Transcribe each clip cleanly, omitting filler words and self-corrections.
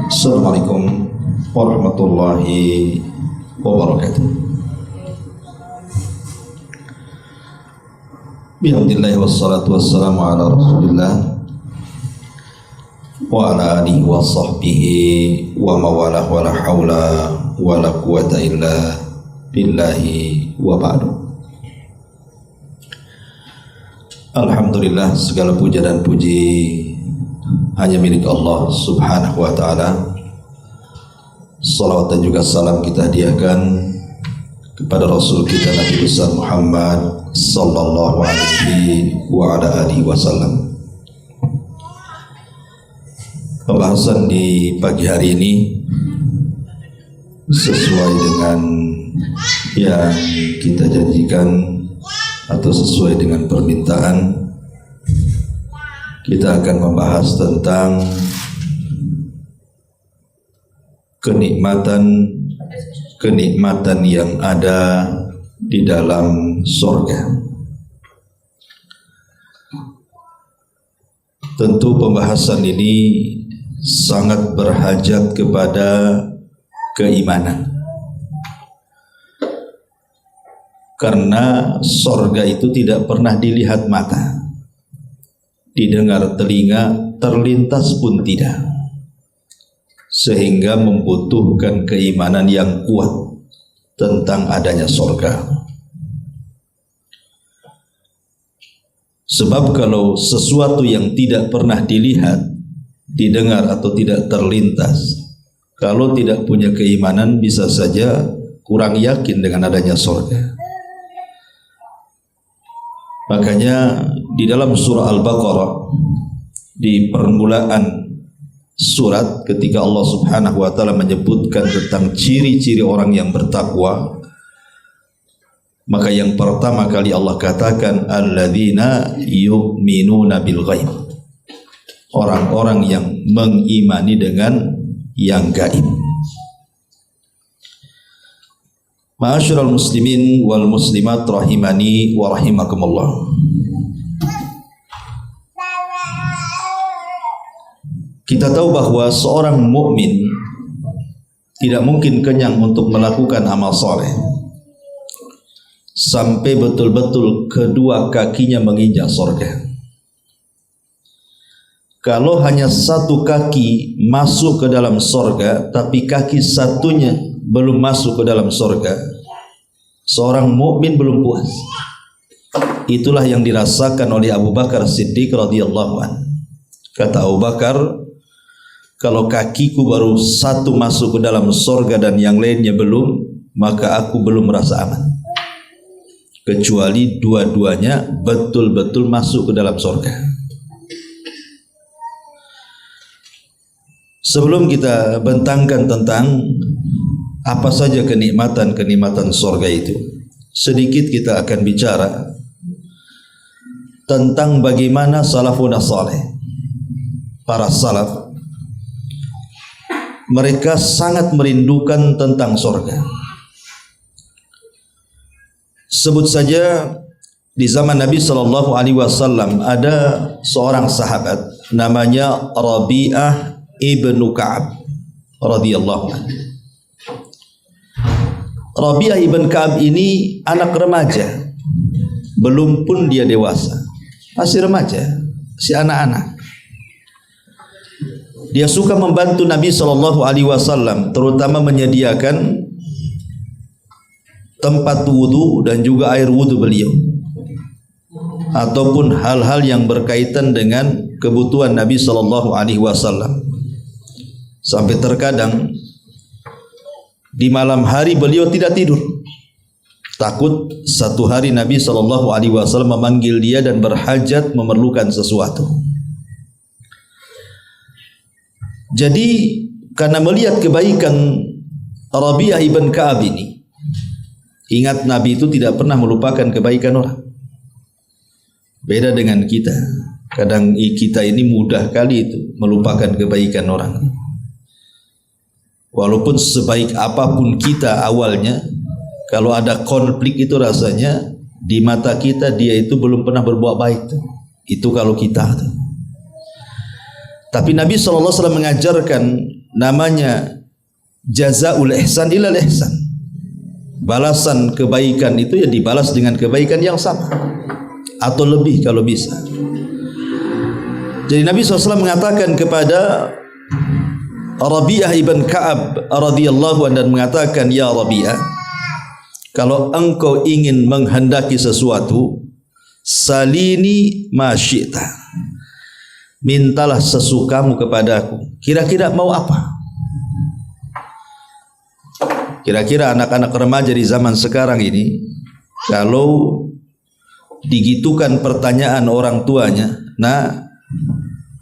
Assalamualaikum warahmatullahi wabarakatuh. Bismillah wassalatu wassalamu ala rasulillah wa ala alihi wa sahbihi wa mawalah wa la hawla wa la quwata illa billahi wa ba'du. Alhamdulillah, segala puja dan puji hanya milik Allah subhanahu wa ta'ala. Salawat dan juga salam kita hadiahkan kepada Rasul kita Nabi besar Muhammad sallallahu alaihi wa ala alihi wasallam. Pembahasan di pagi hari ini sesuai dengan yang kita janjikan atau sesuai dengan permintaan, kita akan membahas tentang kenikmatan yang ada di dalam surga. Tentu pembahasan ini sangat berhajat kepada keimanan, karena surga itu tidak pernah dilihat mata, didengar telinga, terlintas pun tidak, sehingga membutuhkan keimanan yang kuat tentang adanya surga. Sebab kalau sesuatu yang tidak pernah dilihat, didengar atau tidak terlintas, kalau tidak punya keimanan bisa saja kurang yakin dengan adanya surga. Makanya di dalam surah Al-Baqarah, di permulaan surat, ketika Allah subhanahu wa ta'ala menyebutkan tentang ciri-ciri orang yang bertakwa, maka yang pertama kali Allah katakan alladzina yu'minuna bil ghaib, orang-orang yang mengimani dengan yang gaib. Ma'asyiral muslimin wal muslimat rahimani wa rahimakumullah. Kita tahu bahwa seorang mukmin tidak mungkin kenyang untuk melakukan amal soleh sampai betul-betul kedua kakinya menginjak surga. Kalau hanya satu kaki masuk ke dalam surga, tapi kaki satunya belum masuk ke dalam surga, seorang mukmin belum puas. Itulah yang dirasakan oleh Abu Bakar Siddiq radhiyallahu anhu. Kata Abu Bakar, kalau kakiku baru satu masuk ke dalam surga dan yang lainnya belum, maka aku belum merasa aman, kecuali dua-duanya betul-betul masuk ke dalam surga. Sebelum kita bentangkan tentang apa saja kenikmatan surga itu, sedikit kita akan bicara tentang bagaimana salafun saleh, para salaf, mereka sangat merindukan tentang surga. Sebut saja di zaman Nabi sallallahu alaihi wasallam ada seorang sahabat namanya Rabi'ah ibnu Ka'ab radhiyallahu anhu. Rabi'ah ibn Ka'ab ini anak remaja, belum pun dia dewasa, masih remaja, si anak-anak. Dia suka membantu Nabi sallallahu alaihi wasallam, terutama menyediakan tempat wudu dan juga air wudu beliau, ataupun hal-hal yang berkaitan dengan kebutuhan Nabi sallallahu alaihi wasallam. Sampai terkadang di malam hari beliau tidak tidur, takut satu hari Nabi sallallahu alaihi wasallam memanggil dia dan berhajat memerlukan sesuatu. Jadi karena melihat kebaikan Rabi'ah ibn Ka'ab ini, ingat Nabi itu tidak pernah melupakan kebaikan orang. Beda dengan kita, kadang kita ini mudah kali itu melupakan kebaikan orang. Walaupun sebaik apapun kita awalnya, kalau ada konflik itu rasanya di mata kita dia itu belum pernah berbuat baik. Itu kalau kita. Tapi Nabi SAW mengajarkan namanya jazaul ihsan ilal ihsan. Balasan kebaikan itu ya dibalas dengan kebaikan yang sama atau lebih kalau bisa. Jadi Nabi SAW mengatakan kepada Rabi'ah ibn Ka'ab radhiyallahu anhu dan mengatakan, ya Rabi'ah, kalau engkau ingin menghendaki sesuatu, salini ma syi'ta, mintalah sesukamu kepadaku. Kira-kira mau apa? Kira-kira anak-anak remaja di zaman sekarang ini, kalau digitukan pertanyaan orang tuanya, nah,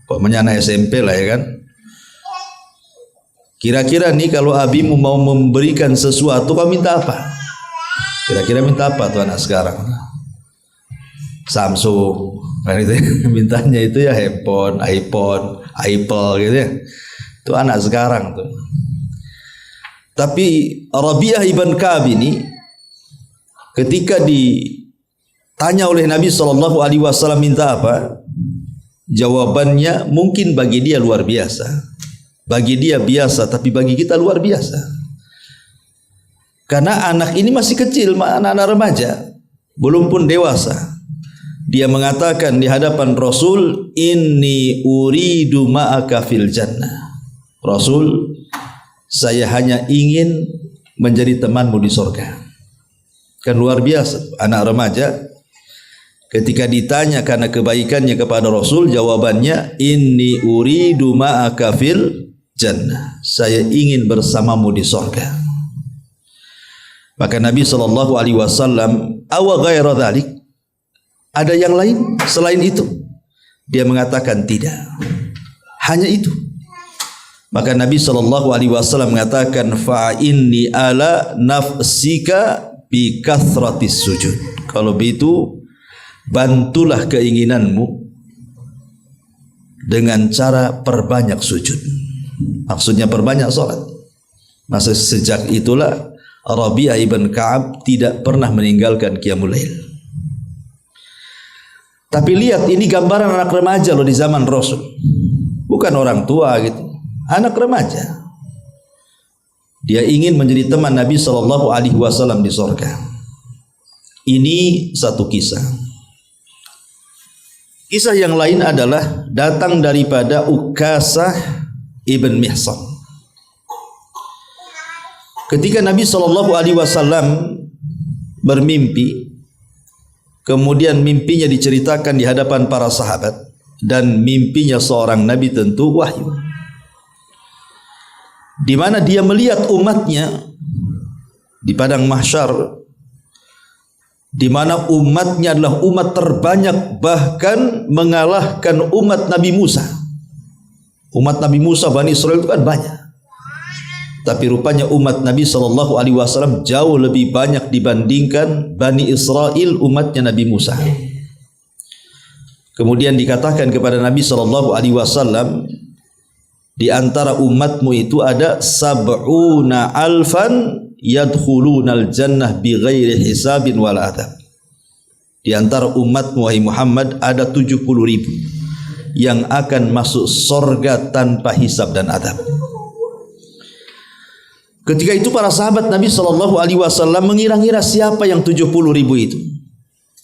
pokoknya anak SMP lah ya kan, kira-kira nih kalau abimu mau memberikan sesuatu, kau minta apa? Kira-kira minta apa tuh anak sekarang? Samsung, kan itu ya. Mintanya itu ya handphone, iPhone, Apple gitu ya. Itu anak sekarang tuh. Tapi Rabi'ah ibn Ka'ab ini ketika ditanya oleh Nabi SAW minta apa, jawabannya mungkin bagi dia luar biasa. Bagi dia biasa, tapi bagi kita luar biasa. Karena anak ini masih kecil, anak-anak remaja, belum pun dewasa. Dia mengatakan di hadapan Rasul, inni uridu ma'aka fil jannah. Rasul, saya hanya ingin menjadi temanmu di surga. Kan luar biasa, anak remaja ketika ditanya karena kebaikannya kepada Rasul, jawabannya inni uridu ma'aka fil jannah. Saya ingin bersamamu di surga. Maka Nabi SAW, awa ghaira dzalik, ada yang lain selain itu? Dia mengatakan tidak, hanya itu. Maka Nabi SAW mengatakan, fa inni ala nafsika bi kathratis sujud. Kalau begitu, bantulah keinginanmu dengan cara perbanyak sujud. Maksudnya perbanyak salat. Masa sejak itulah Rabi'ah ibn Ka'ab tidak pernah meninggalkan qiyamul lail. Tapi lihat, ini gambaran anak remaja loh di zaman Rasul. Bukan orang tua gitu. Anak remaja. Dia ingin menjadi teman Nabi SAW di surga. Ini satu kisah. Kisah yang lain adalah datang daripada Ukasah ibn Mihsan. Ketika Nabi SAW bermimpi, kemudian mimpinya diceritakan di hadapan para sahabat, dan mimpinya seorang Nabi tentu wahyu, di mana dia melihat umatnya di padang mahsyar, di mana umatnya adalah umat terbanyak, bahkan mengalahkan umat Nabi Musa. Umat Nabi Musa, Bani Israel itu kan banyak, tapi rupanya umat Nabi SAW jauh lebih banyak dibandingkan Bani Israel, umatnya Nabi Musa. Kemudian dikatakan kepada Nabi SAW, di antara umatmu itu ada sab'una alfan yadkhulunal jannah bighairi hisabin wala adab. Di antara umatmu wahai Muhammad ada 70.000 yang akan masuk surga tanpa hisab dan adab. Ketika itu para sahabat Nabi SAW mengira-ngira siapa yang 70.000 itu.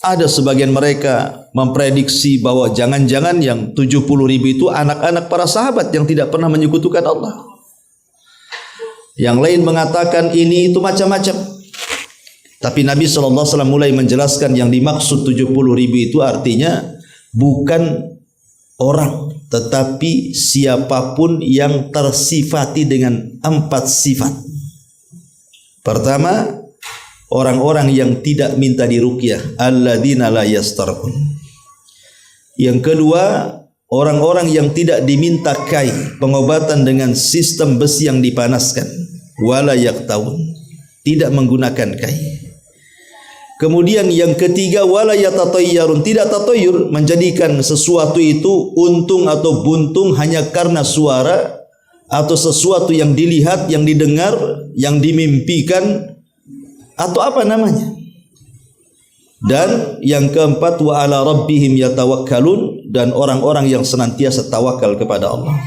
Ada sebagian mereka memprediksi bahwa jangan-jangan yang 70.000 itu anak-anak para sahabat yang tidak pernah menyekutukan Allah. Yang lain mengatakan ini itu macam-macam. Tapi Nabi SAW mulai menjelaskan yang dimaksud 70.000 itu artinya bukan orang, tetapi siapapun yang tersifati dengan 4 sifat. Pertama, orang-orang yang tidak minta diruqyah, alladzina la yastarqun. Yang kedua, orang-orang yang tidak diminta kai, pengobatan dengan sistem besi yang dipanaskan, wala yaktawun, tidak menggunakan kai. Kemudian yang ketiga, wala yatatayyarun, tidak tatayyur, menjadikan sesuatu itu untung atau buntung hanya karena suara atau sesuatu yang dilihat, yang didengar, yang dimimpikan, atau apa namanya. Dan yang keempat, wa ala rabbihim yatawakkalun, dan orang-orang yang senantiasa tawakal kepada Allah.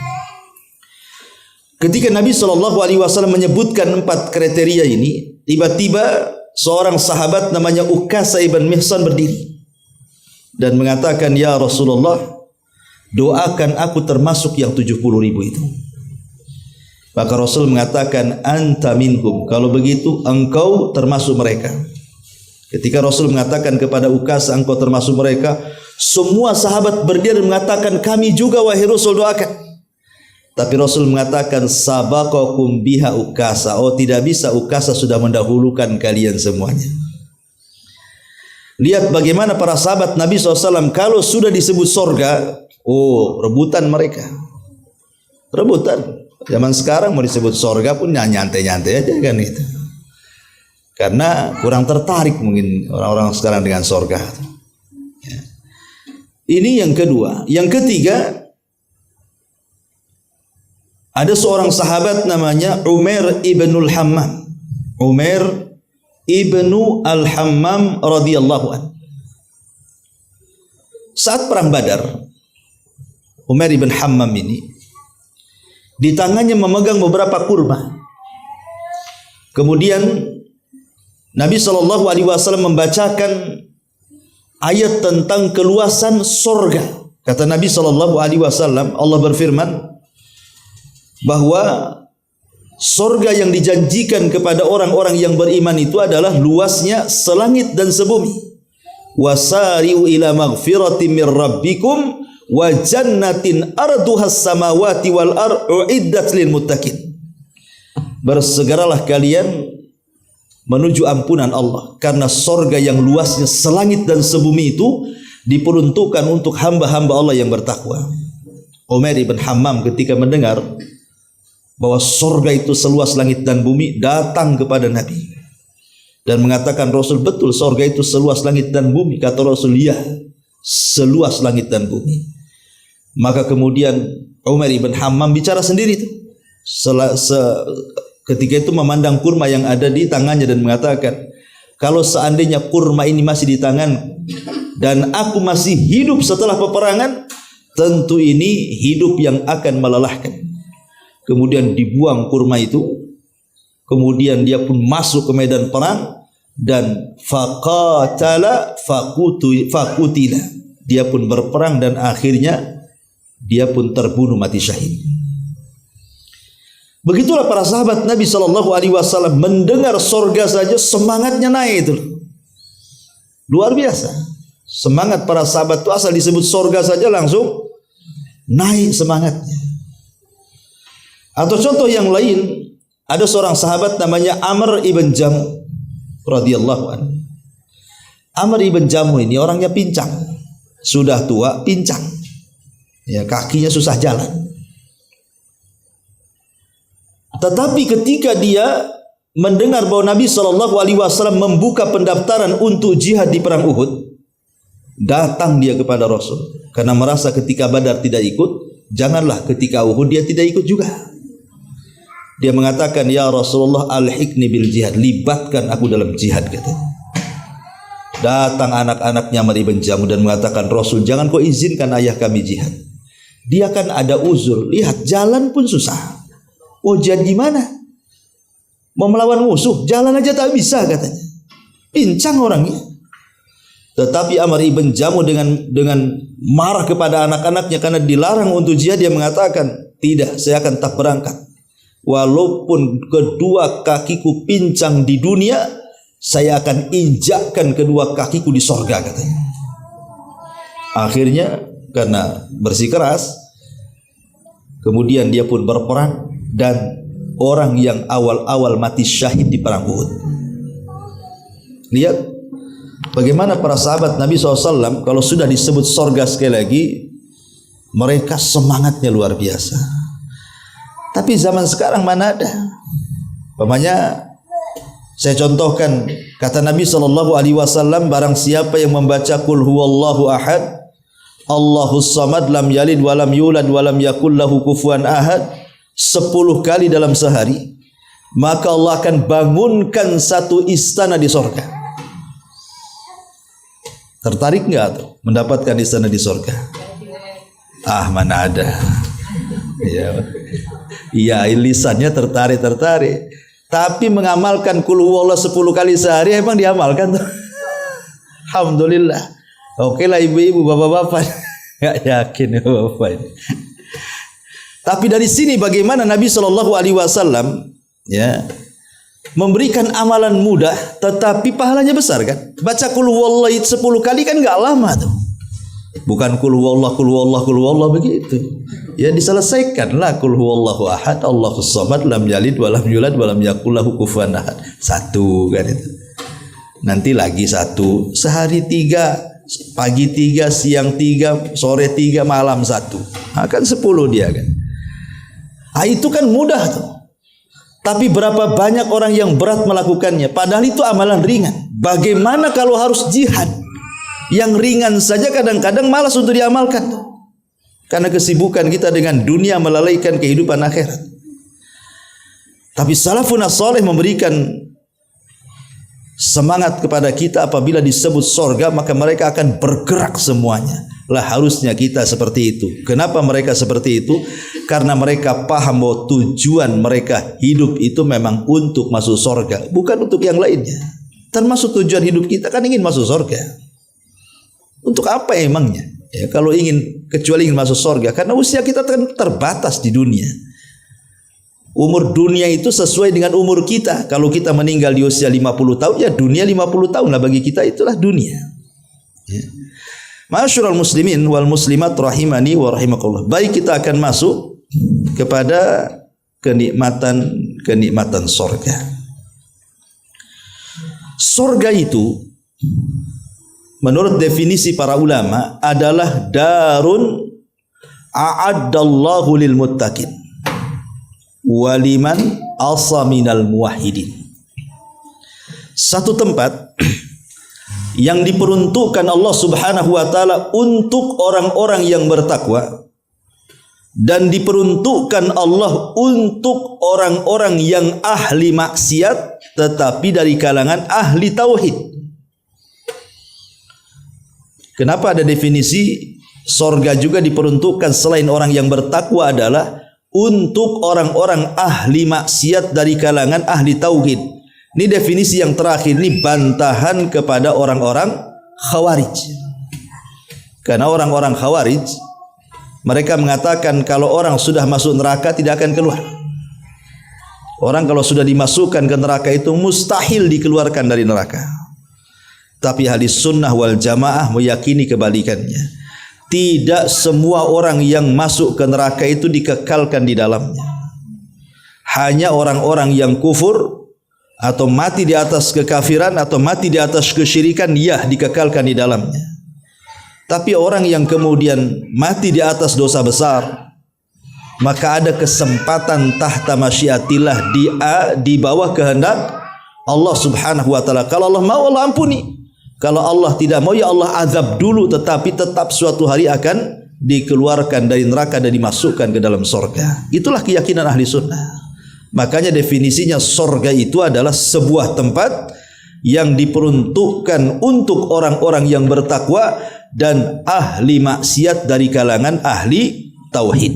Ketika Nabi SAW menyebutkan 4 kriteria ini, tiba-tiba seorang sahabat namanya Ukasha ibn Mihsan berdiri dan mengatakan, "Ya Rasulullah, doakan aku termasuk yang 70.000 itu." Maka Rasul mengatakan, "Anta minhum." Kalau begitu engkau termasuk mereka. Ketika Rasul mengatakan kepada Ukasha, "Engkau termasuk mereka," semua sahabat berdiri mengatakan, "Kami juga wahai Rasul, doakan." Tapi Rasul mengatakan, "Sabaqakum biha Ukasha." Oh, tidak bisa, Ukasha sudah mendahulukan kalian semuanya. Lihat bagaimana para sahabat Nabi SAW kalau sudah disebut sorga, oh, rebutan mereka. Rebutan. Zaman sekarang mau disebut sorga pun nyantai-nyantai aja kan itu. Karena kurang tertarik mungkin orang-orang sekarang dengan sorga. Ya. Ini yang kedua. Yang ketiga, ada seorang sahabat namanya Umair ibnul Hammam. Umair ibnu al-Hammam radhiyallahu anhu. Saat perang Badar, Umair ibn Hammam ini di tangannya memegang beberapa kurma. Kemudian Nabi SAW membacakan ayat tentang keluasan sorga. Kata Nabi SAW, Allah berfirman bahwa sorga yang dijanjikan kepada orang-orang yang beriman itu adalah luasnya selangit dan sebumi. Wasari'u ila maghfiratin mir rabbikum wa jannatin arduhas samawati wal ardu uiddat lil muttaqin. Bersegeralah kalian menuju ampunan Allah, karena sorga yang luasnya selangit dan sebumi itu diperuntukkan untuk hamba-hamba Allah yang bertakwa. Umair ibn Hammam ketika mendengar bahwa sorga itu seluas langit dan bumi, datang kepada Nabi dan mengatakan, "Rasul, betul sorga itu seluas langit dan bumi?" Kata Rasul, "Ya, seluas langit dan bumi." Maka kemudian Umair ibn Hammam bicara sendiri itu. Ketika itu memandang kurma yang ada di tangannya dan mengatakan, "Kalau seandainya kurma ini masih di tangan dan aku masih hidup setelah peperangan, tentu ini hidup yang akan melelahkan." Kemudian dibuang kurma itu, kemudian dia pun masuk ke medan perang dan faqatala faqutila. Dia pun berperang dan akhirnya dia pun terbunuh mati syahid. Begitulah para sahabat Nabi SAW mendengar sorga saja semangatnya naik itu. Luar biasa. Semangat para sahabat itu asal disebut sorga saja langsung naik semangatnya. Atau contoh yang lain, ada seorang sahabat namanya Amr ibn Jamu radhiyallahu anhu. Amr ibn Jamu ini orangnya pincang, sudah tua, pincang, ya, kakinya susah jalan. Tetapi ketika dia mendengar bahwa Nabi SAW membuka pendaftaran untuk jihad di perang Uhud, datang dia kepada Rasul karena merasa ketika Badar tidak ikut, janganlah ketika Uhud dia tidak ikut juga. Dia mengatakan, "Ya Rasulullah, alhiqni bil jihad." Libatkan aku dalam jihad, katanya. Datang anak-anaknya Amr ibn Jamu dan mengatakan, "Rasul, jangan kau izinkan ayah kami jihad. Dia kan ada uzur. Lihat, jalan pun susah. Oh, jihad gimana? Mau melawan musuh, jalan aja tak bisa," katanya. Pincang orangnya. Tetapi Amr ibn Jamu dengan marah kepada anak-anaknya karena dilarang untuk jihad, dia mengatakan, "Tidak, saya akan tak berangkat. Walaupun kedua kakiku pincang di dunia, saya akan injakkan kedua kakiku di sorga," katanya. Akhirnya karena bersikeras, kemudian dia pun berperang dan orang yang awal-awal mati syahid di perang Uhud. Lihat bagaimana para sahabat Nabi SAW kalau sudah disebut sorga sekali lagi, mereka semangatnya luar biasa. Tapi zaman sekarang mana ada? Umpamanya saya contohkan kata Nabi SAW, barang siapa yang membaca Qul huwallahu ahad, Allahus samad, lam yalid walam yulad walam yakul lahu kufuwan ahad 10 kali dalam sehari, maka Allah akan bangunkan satu istana di sorga. Tertarik nggak tuh mendapatkan istana di sorga? Ah, mana ada. Ya, iya, lisannya tertarik. Tapi mengamalkan qul huwallahu 10 kali sehari emang diamalkan tuh. Alhamdulillah. Oke lah ibu-ibu, bapak-bapak. Enggak yakin ya bapak ini. Tapi dari sini bagaimana Nabi Shallallahu Alaihi Wasallam ya memberikan amalan mudah, tetapi pahalanya besar kan? Baca qul huwallahu 10 kali kan nggak lama tuh. Bukan qul huwallahu begitu. Ya diselesaikanlah qul huwallahu ahad, Allahus samad, lam yalid walam yulad walam yakul lahu kufuwan ahad. 1 kan itu. Nanti lagi 1, sehari 3, pagi 3, siang 3, sore 3, malam 1. Akan 10 dia kan. Itu kan mudah tuh. Tapi berapa banyak orang yang berat melakukannya, padahal itu amalan ringan. Bagaimana kalau harus jihad? Yang ringan saja kadang-kadang malas untuk diamalkan. Karena kesibukan kita dengan dunia melalaikan kehidupan akhirat. Tapi salafun as-salih memberikan semangat kepada kita apabila disebut sorga, maka mereka akan bergerak semuanya. Lah harusnya kita seperti itu. Kenapa mereka seperti itu? Karena mereka paham bahwa tujuan mereka hidup itu memang untuk masuk sorga, bukan untuk yang lainnya. Termasuk tujuan hidup kita kan ingin masuk sorga. Untuk apa emangnya? Ya, kalau kecuali ingin masuk sorga, karena usia kita kan terbatas di dunia. Umur dunia itu sesuai dengan umur kita. Kalau kita meninggal di usia 50 tahun, ya dunia 50 tahun lah bagi kita, itulah dunia. Ya. Ma'asyiral muslimin wal muslimat rahimani wa rahimakumullah. Baik, kita akan masuk kepada kenikmatan sorga. Sorga itu menurut definisi para ulama adalah darun a'addallahu lil muttaqin waliman asaminal muwahhidin. Satu tempat yang diperuntukkan Allah Subhanahu wa taala untuk orang-orang yang bertakwa, dan diperuntukkan Allah untuk orang-orang yang ahli maksiat tetapi dari kalangan ahli tauhid. Kenapa ada definisi sorga juga diperuntukkan selain orang yang bertakwa adalah untuk orang-orang ahli maksiat dari kalangan ahli tauhid. Ini definisi yang terakhir, ini bantahan kepada orang-orang Khawarij. Karena orang-orang Khawarij mereka mengatakan kalau orang sudah masuk neraka tidak akan keluar. Orang kalau sudah dimasukkan ke neraka itu mustahil dikeluarkan dari neraka. Tapi ahli sunnah wal jamaah meyakini kebalikannya. Tidak semua orang yang masuk ke neraka itu dikekalkan di dalamnya. Hanya orang-orang yang kufur atau mati di atas kekafiran atau mati di atas kesyirikan, ya dikekalkan di dalamnya. Tapi orang yang kemudian mati di atas dosa besar, maka ada kesempatan tahta masyiatillah, di bawah kehendak Allah Subhanahu wa taala. Kalau Allah mau, Allah ampuni. Kalau Allah tidak mau, ya Allah azab dulu, tetapi tetap suatu hari akan dikeluarkan dari neraka dan dimasukkan ke dalam surga. Itulah keyakinan ahli sunnah. Makanya definisinya sorga itu adalah sebuah tempat yang diperuntukkan untuk orang-orang yang bertakwa dan ahli maksiat dari kalangan ahli tauhid.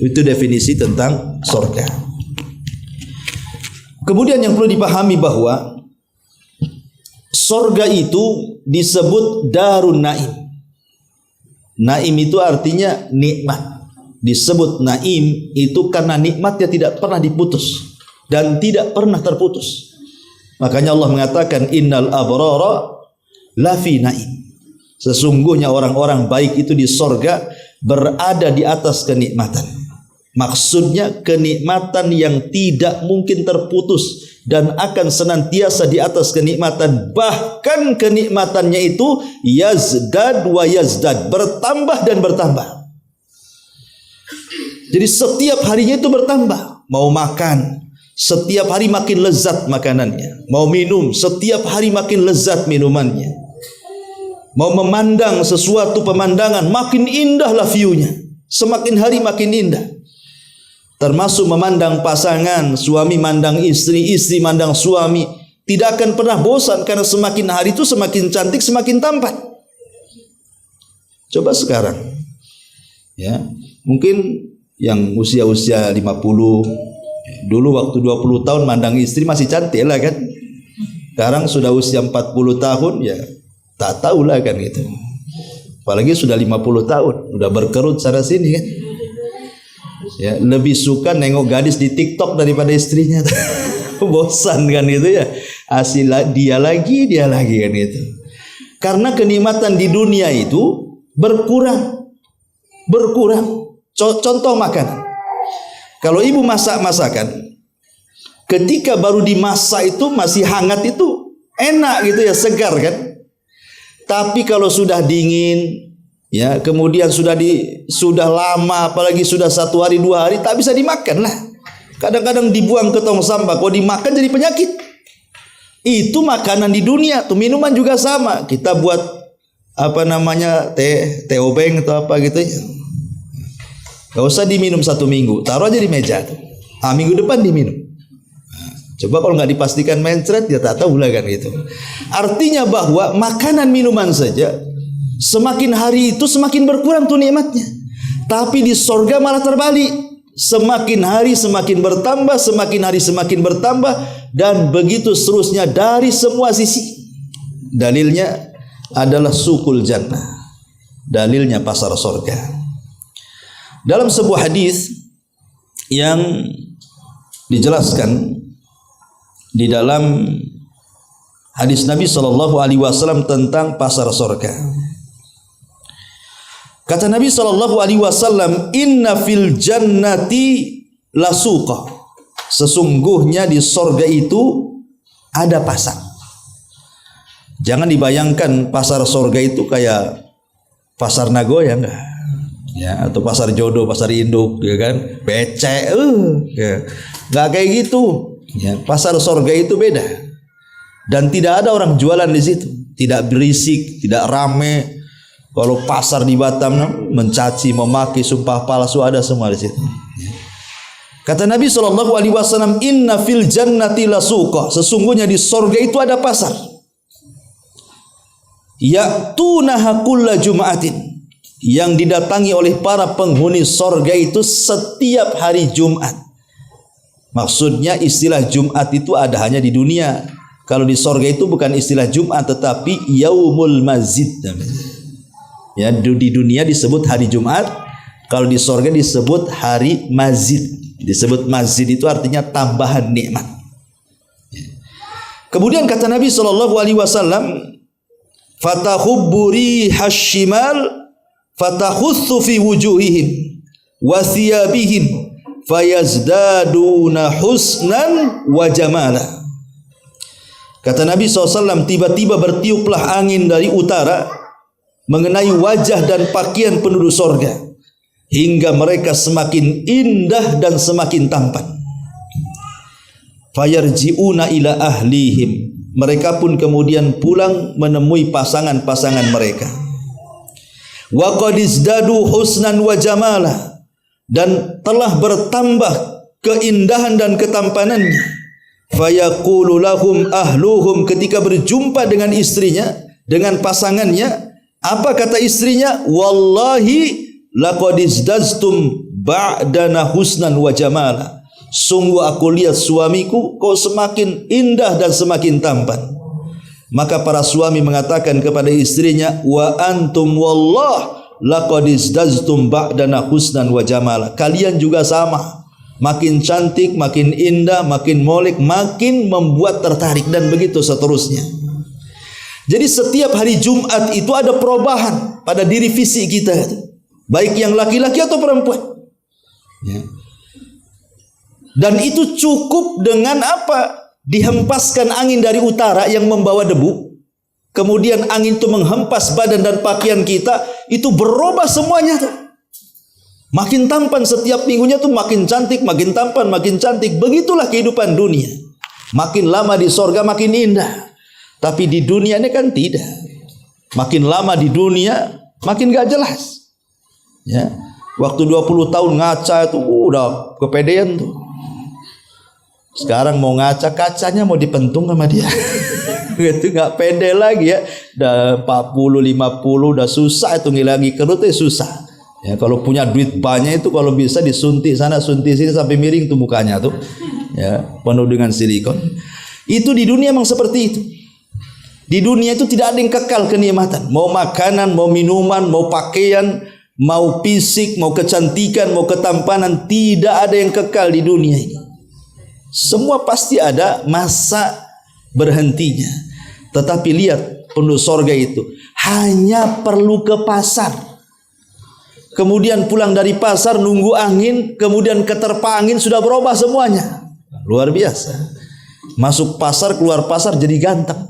Itu definisi tentang sorga. Kemudian yang perlu dipahami bahwa sorga itu disebut darun naim. Naim itu artinya nikmat. Disebut naim itu karena nikmatnya tidak pernah diputus dan tidak pernah terputus. Makanya Allah mengatakan innal abrara lafi naim. Sesungguhnya orang-orang baik itu di sorga berada di atas kenikmatan. Maksudnya kenikmatan yang tidak mungkin terputus dan akan senantiasa di atas kenikmatan. Bahkan kenikmatannya itu yazdad wa yazdad, bertambah dan bertambah. Jadi setiap harinya itu bertambah. Mau makan, setiap hari makin lezat makanannya. Mau minum, setiap hari makin lezat minumannya. Mau memandang sesuatu pemandangan, makin indahlah view-nya. Semakin hari makin indah. Termasuk memandang pasangan, suami mandang istri, istri mandang suami. Tidak akan pernah bosan karena semakin hari itu semakin cantik, semakin tampan. Coba sekarang Ya, mungkin yang usia-usia 50, dulu waktu 20 tahun mandang istri masih cantik lah kan. Sekarang sudah usia 40 tahun ya tak tahu lah kan gitu. Apalagi sudah 50 tahun, udah berkerut sana sini kan. Ya, lebih suka nengok gadis di TikTok daripada istrinya. Bosan kan gitu ya. Asli dia lagi kan gitu. Karena kenikmatan di dunia itu berkurang. Contoh makanan. Kalau ibu masak masakan, ketika baru dimasak itu masih hangat itu enak gitu ya, segar kan. Tapi kalau sudah dingin, ya kemudian sudah lama, apalagi sudah 1 hari 2 hari, tak bisa dimakan lah. Kadang-kadang dibuang ke tong sampah. Kalau dimakan jadi penyakit. Itu makanan di dunia. Tuh minuman juga sama. Kita buat apa namanya teh obeng atau apa gitu ya. Gak usah diminum 1 minggu. Taruh aja di meja tuh. Minggu depan diminum. Coba kalau nggak dipastikan mencret ya tak tahu lah kan gitu. Artinya bahwa makanan minuman saja semakin hari itu semakin berkurang tuh nikmatnya. Tapi di sorga malah terbalik. Semakin hari semakin bertambah, semakin hari semakin bertambah, dan begitu seterusnya dari semua sisi. Dalilnya adalah sukul jannah. Dalilnya pasar sorga. Dalam sebuah hadis yang dijelaskan di dalam hadis Nabi SAW tentang pasar sorga. Kata Nabi SAW, inna fil jannati lasuqa. Sesungguhnya di sorga itu ada pasar. Jangan dibayangkan pasar sorga itu kayak pasar Nagoya enggak. Ya, atau pasar jodoh, pasar induk, ya kan? Becek, ya. Enggak kayak gitu. Ya, pasar sorga itu beda. Dan tidak ada orang jualan di situ. Tidak berisik, tidak rame. Kalau pasar di Batam mencaci, memaki, sumpah palsu ada semua di situ. Kata Nabi SAW, inna fil jannati lasuqa. Sesungguhnya di sorga itu ada pasar. Ya'tunaha kulla jum'atin. Yang didatangi oleh para penghuni sorga itu setiap hari Jumat. Maksudnya istilah Jumat itu ada hanya di dunia. Kalau di sorga itu bukan istilah Jumat, tetapi yaumul masjid. Ya, di dunia disebut hari Jumat, kalau di sorga disebut hari masjid. Disebut masjid itu artinya tambahan nikmat. Kemudian kata Nabi SAW, fatahubburi hashimal fatakhussu fi wujuhihim wa thiyabihim fayazdaduna husnan wa jamala. Kata Nabi SAW, tiba-tiba bertiuplah angin dari utara mengenai wajah dan pakaian penduduk sorga, hingga mereka semakin indah dan semakin tampan. Fayarji'una ila ahlihim. Mereka pun kemudian pulang menemui pasangan-pasangan mereka. Wa qad izdadu husnan wa jamala. Dan telah bertambah keindahan dan ketampanannya. Fayaqulu lahum ahluhum. Ketika berjumpa dengan istrinya, dengan pasangannya, apa kata istrinya? Wallahi laqad izdaztum ba'dana husnan wa jamala. Sungguh aku lihat suamiku kok semakin indah dan semakin tampan. Maka para suami mengatakan kepada istrinya, wa antum wallah laqad izdaztum ba'dana husnan wa jamala. Kalian juga sama. Makin cantik, makin indah, makin molek, makin membuat tertarik, dan begitu seterusnya. Jadi setiap hari Jumat itu ada perubahan pada diri fisik kita, baik yang laki-laki atau perempuan. Ya. Dan itu cukup dengan apa? Dihempaskan angin dari utara yang membawa debu. Kemudian angin itu menghempas badan dan pakaian kita, itu berubah semuanya tuh. Makin tampan setiap minggunya tuh, makin cantik, makin tampan, makin cantik. Begitulah kehidupan dunia. Makin lama di sorga makin indah. Tapi di dunia ini kan tidak. Makin lama di dunia makin gak jelas. Ya. Waktu 20 tahun ngaca itu udah kepedean tuh. Sekarang mau ngaca, kacanya mau dipentung sama dia. Itu gak pede lagi ya. Udah 40, 50 udah susah itu, ngilangi kerut itu susah. Ya, kalau punya duit banyak itu kalau bisa disuntik sana suntik sini sampai miring tuh mukanya tuh. Ya, penuh dengan silikon. Itu di dunia memang seperti itu. Di dunia itu tidak ada yang kekal kenikmatan. Mau makanan, mau minuman, mau pakaian, mau fisik, mau kecantikan, mau ketampanan, tidak ada yang kekal di dunia ini. Semua pasti ada masa berhentinya. Tetapi lihat penduduk sorga itu hanya perlu ke pasar. Kemudian pulang dari pasar nunggu angin, kemudian keterpa angin sudah berubah semuanya. Luar biasa. Masuk pasar, keluar pasar jadi ganteng.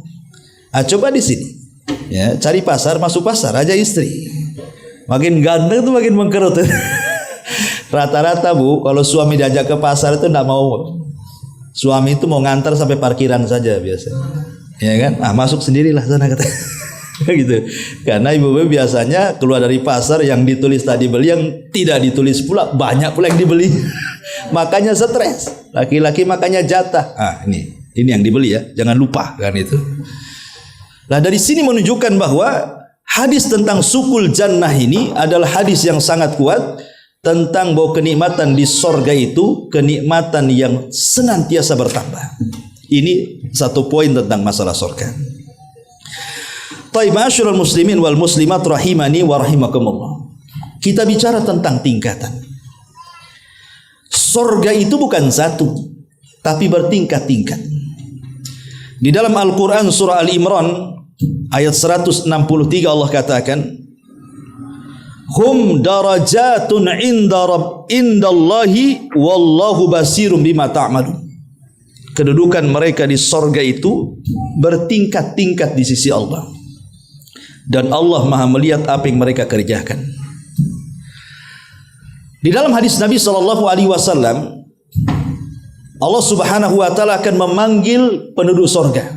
Ah, coba di sini. Ya, cari pasar, masuk pasar aja istri. Makin ganteng tuh makin mengkerut. Rata-rata Bu, kalau suami diajak ke pasar itu enggak mau. Suami itu mau ngantar sampai parkiran saja biasanya. Ya kan? Ah, masuk sendirilah sana kata. Gitu. Karena ibu-ibu biasanya keluar dari pasar yang ditulis tadi beli, yang tidak ditulis pula banyak pula yang dibeli. Makanya stres. Laki-laki makanya jatah. Ah, ini yang dibeli ya, jangan lupa kan itu. Nah, dari sini menunjukkan bahwa hadis tentang sukul jannah ini adalah hadis yang sangat kuat tentang bahwa kenikmatan di sorga itu kenikmatan yang senantiasa bertambah. Ini satu poin tentang masalah sorga. Taib ma'asyiral muslimin wal muslimat rahimani wa rahimakumullah. Kita bicara tentang tingkatan. Sorga itu bukan satu, tapi bertingkat-tingkat. Di dalam Al-Quran surah Al-Imran ayat 163 Allah katakan, hum darajatun indallahi wallahu basirum bima ta'malun. Kedudukan mereka di sorga itu bertingkat-tingkat di sisi Allah. Dan Allah Maha melihat apa yang mereka kerjakan. Di dalam hadis Nabi SAW, Allah Subhanahu wa Ta'ala akan memanggil penduduk sorga.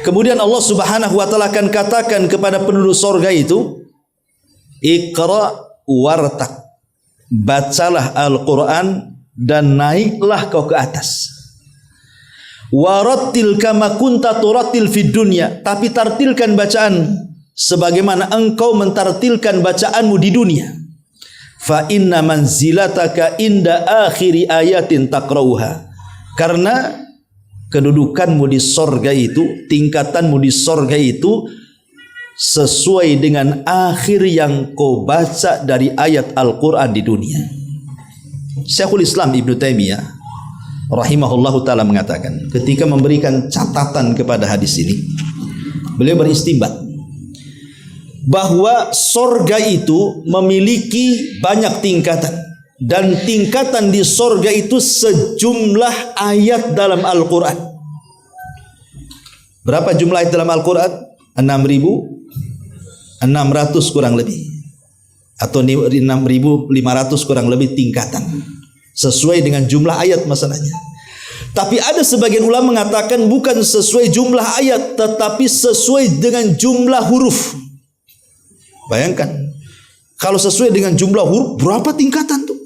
Kemudian Allah Subhanahu wa Ta'ala akan katakan kepada penduduk sorga itu, Iqra wartaq, bacalah Al-Quran dan naiklah kau ke atas. Warattil kama kunta turattil fid dunya, tapi tartilkan bacaan sebagaimana engkau mentartilkan bacaanmu di dunia. Fa inna manzilataka inda akhiri ayatin taqrauha, karena kedudukanmu di sorga itu, tingkatanmu di sorga itu sesuai dengan akhir yang kau baca dari ayat Al-Quran di dunia. Syekhul Islam Ibnu Taimiyah rahimahullahu ta'ala mengatakan, ketika memberikan catatan kepada hadis ini, beliau beristinbat bahwa sorga itu memiliki banyak tingkatan, dan tingkatan di sorga itu sejumlah ayat dalam Al-Quran. Berapa jumlah ayat dalam Al-Quran? 6.600 kurang lebih, atau 6.500 kurang lebih tingkatan, sesuai dengan jumlah ayat masalahnya. Tapi ada sebagian ulama mengatakan bukan sesuai jumlah ayat, tetapi sesuai dengan jumlah huruf. Bayangkan, kalau sesuai dengan jumlah huruf, berapa tingkatan tuh?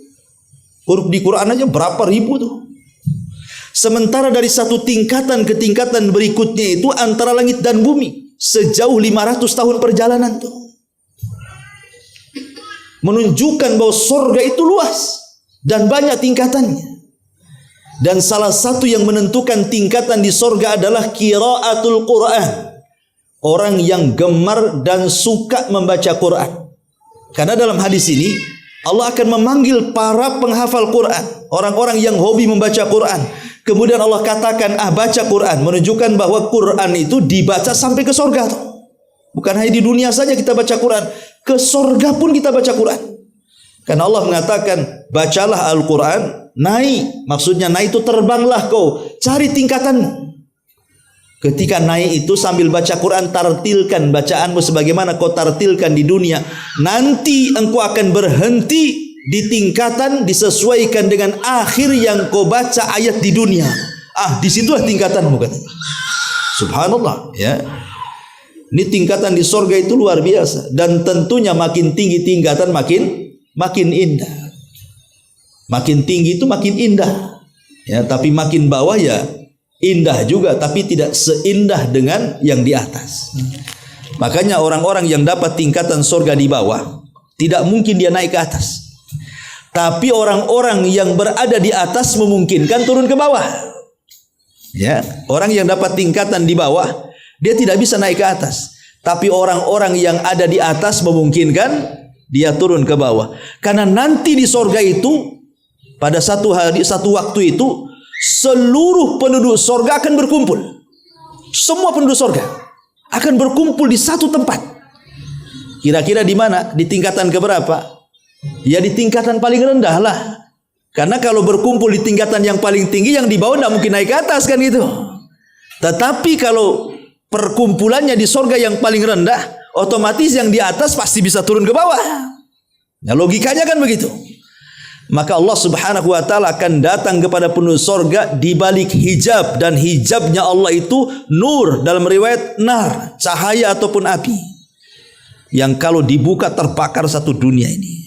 Huruf di Quran aja berapa ribu tuh. Sementara dari satu tingkatan ke tingkatan berikutnya itu antara langit dan bumi sejauh 500 tahun perjalanan tuh. Menunjukkan bahwa surga itu luas dan banyak tingkatannya. Dan salah satu yang menentukan tingkatan di surga adalah qiraatul Quran. Orang yang gemar dan suka membaca Quran. Karena dalam hadis ini Allah akan memanggil para penghafal Quran, orang-orang yang hobi membaca Quran. Kemudian Allah katakan, baca Quran, menunjukkan bahwa Quran itu dibaca sampai ke surga. Bukan hanya di dunia saja kita baca Quran, ke surga pun kita baca Quran. Karena Allah mengatakan, bacalah Al-Quran, naik. Maksudnya naik itu terbanglah kau, cari tingkatanmu. Ketika naik itu sambil baca Quran, tartilkan bacaanmu sebagaimana kau tartilkan di dunia. Nanti engkau akan berhenti di tingkatan disesuaikan dengan akhir yang kau baca ayat di dunia. Disitulah tingkatanmu katanya. Subhanallah ya. Ini tingkatan di sorga itu luar biasa. Dan tentunya makin tinggi tingkatan makin indah. Makin tinggi itu makin indah. Ya, tapi makin bawah ya indah juga, tapi tidak seindah dengan yang di atas. Makanya orang-orang yang dapat tingkatan surga di bawah, Tidak mungkin dia naik ke atas. Tapi orang-orang yang berada di atas memungkinkan turun ke bawah. Ya, orang yang dapat tingkatan di bawah, dia tidak bisa naik ke atas. Tapi orang-orang yang ada di atas memungkinkan dia turun ke bawah. Karena nanti di sorga itu, pada satu hari, satu waktu itu, seluruh penduduk sorga akan berkumpul. Semua penduduk sorga akan berkumpul di satu tempat. Kira-kira di mana? Di tingkatan keberapa? Ya di tingkatan paling rendah lah. Karena kalau berkumpul di tingkatan yang paling tinggi, yang di bawah tidak mungkin naik ke atas kan gitu. Tetapi kalau perkumpulannya di sorga yang paling rendah, otomatis yang di atas pasti bisa turun ke bawah. Ya logikanya kan begitu. Maka Allah Subhanahu wa taala akan datang kepada penduduk sorga di balik hijab, dan hijabnya Allah itu nur, dalam riwayat nar, cahaya ataupun api, yang kalau dibuka terbakar satu dunia ini.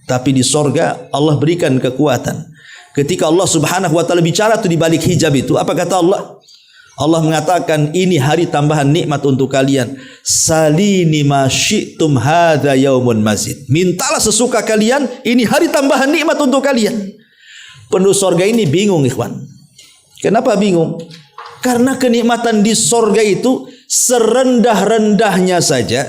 Tapi di sorga Allah berikan kekuatan. Ketika Allah Subhanahu wa taala bicara tuh di balik hijab itu, apa kata Allah? Allah mengatakan, ini hari tambahan nikmat untuk kalian. Salini ma syi'tum hadza yaumun mazid. Mintalah sesuka kalian, ini hari tambahan nikmat untuk kalian. Penduduk sorga ini bingung, ikhwan. Kenapa bingung? Karena kenikmatan di sorga itu serendah-rendahnya saja.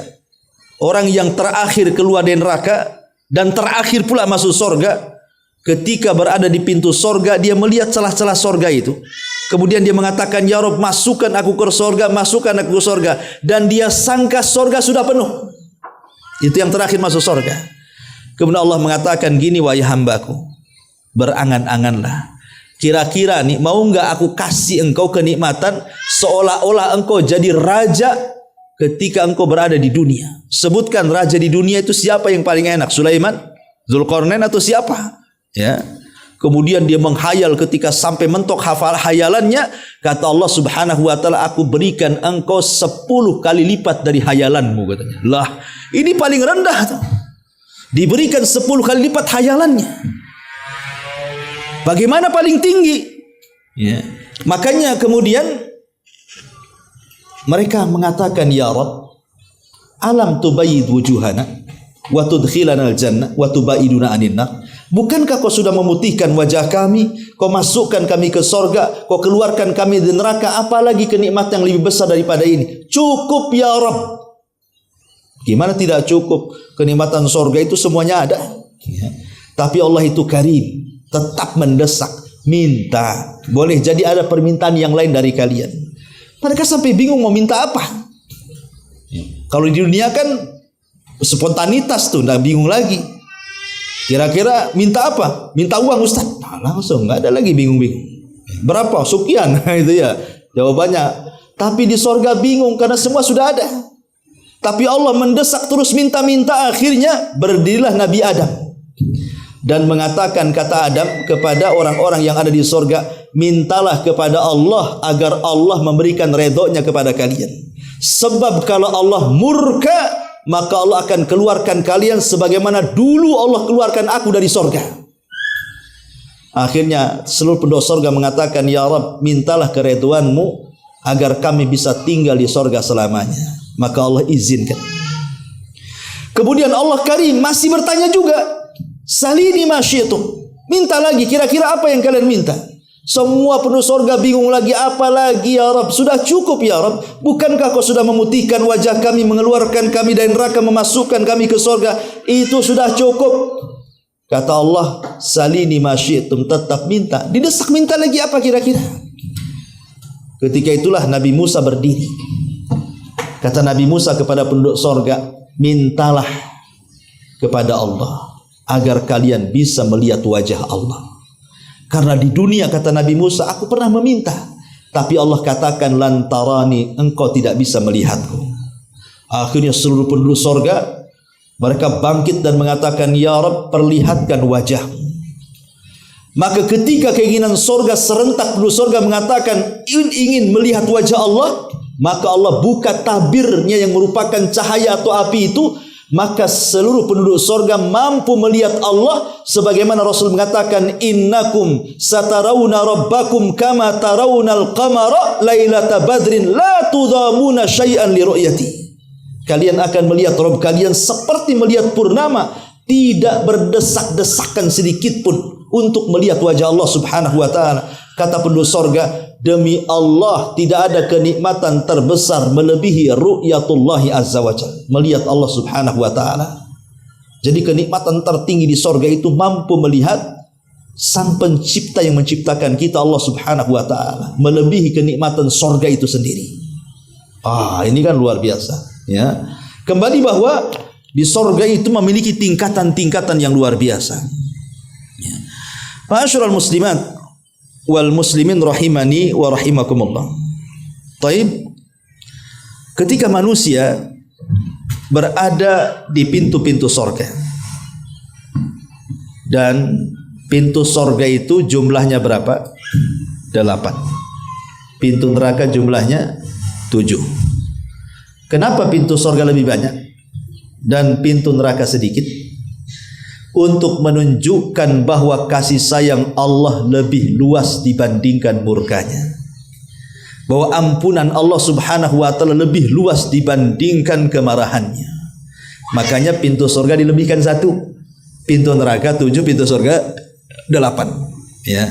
Orang yang terakhir keluar dari neraka dan terakhir pula masuk sorga, ketika berada di pintu sorga, dia melihat celah-celah sorga itu. Kemudian dia mengatakan, ya Rabb, masukkan aku ke sorga, masukkan aku ke sorga. Dan dia sangka sorga sudah penuh. Itu yang terakhir masuk sorga. Kemudian Allah mengatakan gini, wahai hambaku, berangan-anganlah. Kira-kira nih, mau enggak aku kasih engkau kenikmatan seolah-olah engkau jadi raja ketika engkau berada di dunia. Sebutkan raja di dunia itu siapa yang paling enak? Sulaiman, Zulkarnain, atau siapa? Ya. Kemudian dia menghayal, ketika sampai mentok hafal hayalannya, kata Allah Subhanahu wa taala, aku berikan engkau 10 kali lipat dari hayalanmu, katanya. Lah, ini paling rendah tuh. Diberikan 10 kali lipat hayalannya. Bagaimana paling tinggi? Ya. Makanya kemudian mereka mengatakan, ya Rabb, alam tubayyid wujuhana wa tudkhilana al-jannah wa tubaiduna anin nar. Bukankah kau sudah memutihkan wajah kami, kau masukkan kami ke sorga, kau keluarkan kami dari neraka, apalagi kenikmatan yang lebih besar daripada ini? Cukup ya Rabb. Gimana tidak cukup? Kenikmatan sorga itu semuanya ada. Ya. Tapi Allah itu karim, tetap mendesak, minta. Boleh jadi ada permintaan yang lain dari kalian. Mereka sampai bingung mau minta apa. Kalau di dunia kan spontanitas tuh, nggak bingung lagi. Kira-kira minta apa? Minta uang, Ustaz. Nah, langsung, nggak ada lagi bingung-bingung. Berapa? Sekian. Itu ya jawabannya. Tapi di sorga bingung karena semua sudah ada. Tapi Allah mendesak terus, minta-minta. Akhirnya berdirilah Nabi Adam dan mengatakan, kata Adam kepada orang-orang yang ada di sorga, mintalah kepada Allah agar Allah memberikan redhonya kepada kalian. Sebab kalau Allah murka, maka Allah akan keluarkan kalian sebagaimana dulu Allah keluarkan aku dari sorga. Akhirnya seluruh penduduk sorga mengatakan, ya Rabb, mintalah keridhoanmu agar kami bisa tinggal di sorga selamanya. Maka Allah izinkan. Kemudian Allah Karim masih bertanya juga, salini ma syi'tum. Minta lagi, kira-kira apa yang kalian minta? Semua penduduk sorga bingung lagi, apa lagi ya Rabb? Sudah cukup ya Rabb. Bukankah kau sudah memutihkan wajah kami, mengeluarkan kami dari neraka, memasukkan kami ke sorga? Itu sudah cukup. Kata Allah, salini ma syi'tum, tetap minta. Didesak minta lagi apa kira-kira? Ketika itulah Nabi Musa berdiri. Kata Nabi Musa kepada penduduk sorga, mintalah kepada Allah agar kalian bisa melihat wajah Allah. Karena di dunia, kata Nabi Musa, aku pernah meminta, tapi Allah katakan, lantarani, engkau tidak bisa melihatku. Akhirnya seluruh penduduk sorga mereka bangkit dan mengatakan, ya Rabb, perlihatkan wajahmu. Maka ketika keinginan sorga serentak, penduduk sorga mengatakan ingin melihat wajah Allah, maka Allah buka tabirnya yang merupakan cahaya atau api itu. Maka seluruh penduduk sorga mampu melihat Allah, sebagaimana Rasul mengatakan, innakum satarawna rabbakum kama tarawna al-qamara lailata badrin la tudhamuna syai'an li ru'yati. Kalian akan melihat Rabb kalian seperti melihat purnama, tidak berdesak-desakan sedikit pun untuk melihat wajah Allah Subhanahu wa taala. Kata penduduk sorga, demi Allah tidak ada kenikmatan terbesar melebihi ru'yatullahi azza wa jalla, melihat Allah Subhanahu wa taala. Jadi kenikmatan tertinggi di sorga itu mampu melihat Sang Pencipta yang menciptakan kita, Allah Subhanahu wa taala, melebihi kenikmatan sorga itu sendiri. Ini kan luar biasa. Ya, kembali bahwa di sorga itu memiliki tingkatan-tingkatan yang luar biasa. Ya. Ma'asyiral muslimat wal muslimin rahimani wa rahimakumullah. Taib, ketika manusia berada di pintu-pintu sorga, dan pintu sorga itu jumlahnya berapa? 8. Pintu neraka jumlahnya 7. Kenapa pintu sorga lebih banyak dan pintu neraka sedikit? Untuk menunjukkan bahwa kasih sayang Allah lebih luas dibandingkan murkanya, bahwa ampunan Allah Subhanahu wa taala lebih luas dibandingkan kemarahannya. Makanya pintu sorga dilebihkan 1, pintu neraka 7, pintu sorga 8. Ya.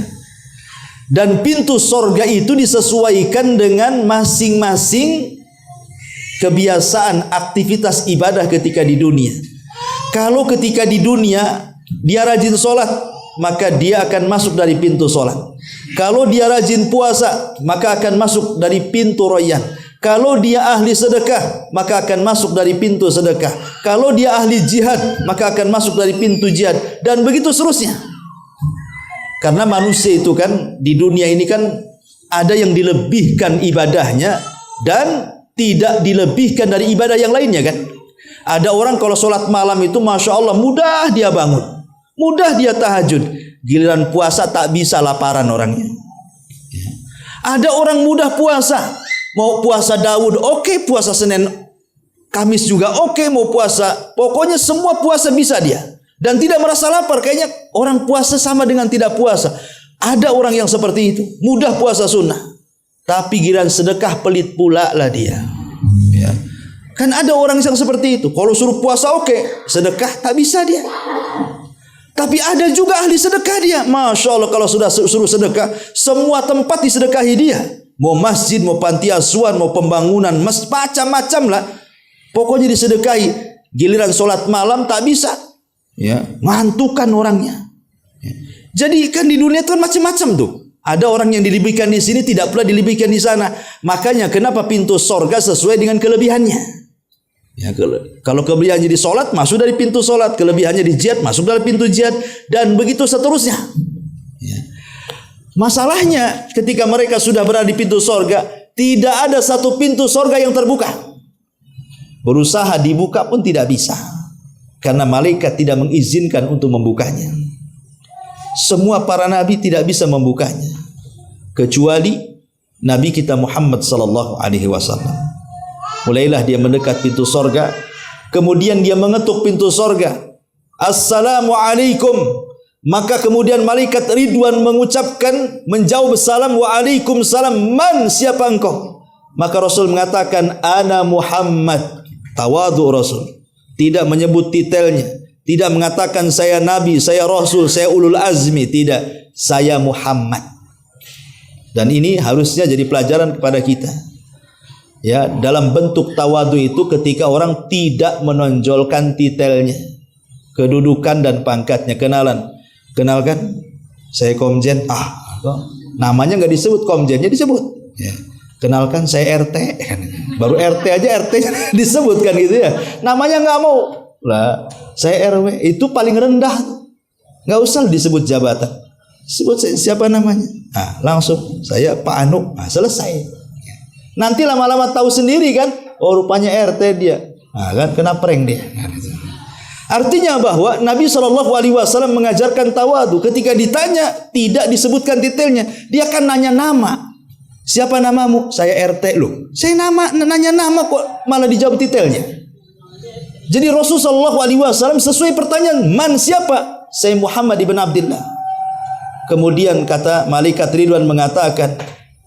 Dan pintu sorga itu disesuaikan dengan masing-masing kebiasaan aktivitas ibadah ketika di dunia. Kalau ketika di dunia dia rajin sholat, maka dia akan masuk dari pintu sholat. Kalau dia rajin puasa, maka akan masuk dari pintu Rayyan. Kalau dia ahli sedekah, maka akan masuk dari pintu sedekah. Kalau dia ahli jihad, maka akan masuk dari pintu jihad. Dan begitu seterusnya. Karena manusia itu kan di dunia ini kan ada yang dilebihkan ibadahnya dan tidak dilebihkan dari ibadah yang lainnya kan. Ada orang kalau sholat malam itu Masya Allah mudah dia bangun, mudah dia tahajud. Giliran puasa tak bisa laparan orangnya. Ada orang mudah puasa, mau puasa Daud oke, puasa Senin Kamis juga oke, mau puasa, pokoknya semua puasa bisa dia dan tidak merasa lapar. Kayaknya orang puasa sama dengan tidak puasa. Ada orang yang seperti itu, mudah puasa sunnah, tapi giliran sedekah pelit pula lah dia. Ya. Kan ada orang yang seperti itu. Kalau suruh puasa oke, sedekah tak bisa dia. Tapi ada juga ahli sedekah dia. Masya Allah kalau sudah suruh sedekah, semua tempat disedekahi dia. Mau masjid, mau panti asuhan, mau pembangunan, macam-macam lah. Pokoknya disedekahi. Giliran sholat malam tak bisa. Ya, ngantukan orangnya. Ya. Jadi kan di dunia itu kan macam-macam tuh. Ada orang yang dilebihkan di sini, tidak pula dilebihkan di sana. Makanya kenapa pintu sorga sesuai dengan kelebihannya. Ya, kalau kelebihannya di solat, masuk dari pintu solat. Kelebihannya di jihad, masuk dari pintu jihad. Dan begitu seterusnya. Ya. Masalahnya ketika mereka sudah berada di pintu sorga, tidak ada satu pintu sorga yang terbuka. Berusaha dibuka pun tidak bisa. Karena malaikat tidak mengizinkan untuk membukanya. Semua para nabi tidak bisa membukanya kecuali Nabi kita Muhammad sallallahu alaihi wasallam. Mulailah dia mendekat pintu sorga, kemudian dia mengetuk pintu sorga. Assalamualaikum. Maka kemudian malaikat Ridwan mengucapkan, menjawab salam, waalaikumsalam. Man, siapa engkau? Maka Rasul mengatakan, ana Muhammad. Tawadhu Rasul, tidak menyebut titelnya, tidak mengatakan saya nabi, saya rasul, saya ulul azmi, tidak, saya Muhammad. Dan ini harusnya jadi pelajaran kepada kita. Ya, dalam bentuk tawadhu itu ketika orang tidak menonjolkan titelnya, kedudukan dan pangkatnya. Kenalkan, saya Komjen. Namanya nggak disebut, Komjennya disebut. Ya. Kenalkan saya RT. Baru RT aja RT disebutkan gitu ya. Namanya nggak mau. Lah, saya RW, itu paling rendah. Nggak usah disebut jabatan. Sebut siapa namanya. Langsung saya Pak Anu. Selesai. Nanti lama-lama tahu sendiri kan. Oh, rupanya RT dia. Kan kena prank dia. Artinya bahwa Nabi SAW mengajarkan tawadhu. Ketika ditanya tidak disebutkan detailnya, dia akan nanya nama. Siapa namamu? Saya RT loh. Saya nanya nama kok malah dijawab detailnya. Jadi Rasulullah SAW sesuai pertanyaan, man siapa? Saya Muhammad ibn Abdullah. Kemudian kata malaikat Ridwan mengatakan,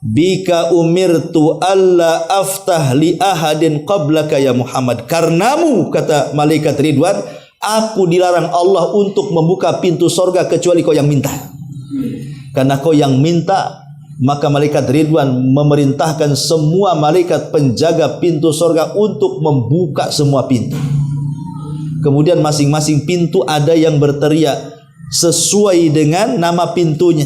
bika umirtu alla aftah li ahadin qablaka ya Muhammad. Karenamu, kata malaikat Ridwan, aku dilarang Allah untuk membuka pintu sorga kecuali kau yang minta. Karena kau yang minta, maka malaikat Ridwan memerintahkan semua malaikat penjaga pintu sorga untuk membuka semua pintu. Kemudian masing-masing pintu ada yang berteriak sesuai dengan nama pintunya.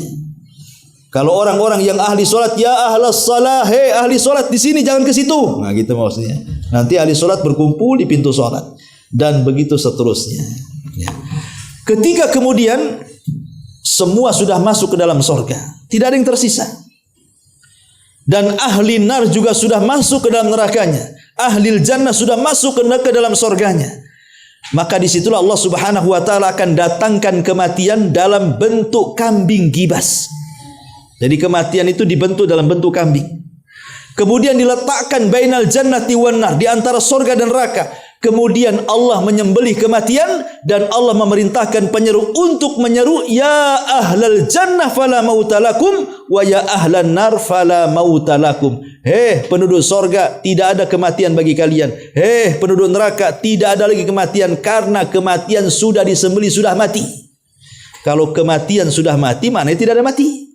Kalau orang-orang yang ahli solat, ya ahlas salah, hei ahli solat di sini, jangan ke situ. Nah gitu maksudnya. Nanti ahli solat berkumpul di pintu solat dan begitu seterusnya. Ya. Ketika kemudian semua sudah masuk ke dalam sorga, tidak ada yang tersisa. Dan ahli nar juga sudah masuk ke dalam nerakanya. Ahli jannah sudah masuk ke dalam sorganya. Maka disitulah Allah Subhanahu wa ta'ala akan datangkan kematian dalam bentuk kambing gibas. Jadi kematian itu dibentuk dalam bentuk kambing. Kemudian diletakkan bainal jannati wan nar, di antara sorga dan neraka. Kemudian Allah menyembelih kematian dan Allah memerintahkan penyeru untuk menyeru, ya ahlal jannah fala mautalakum wa ya ahlan nar fala mautalakum. Hei penduduk sorga, tidak ada kematian bagi kalian. Hei penduduk neraka, tidak ada lagi kematian, karena kematian sudah disembelih, sudah mati. Kalau kematian sudah mati, mana tidak ada mati?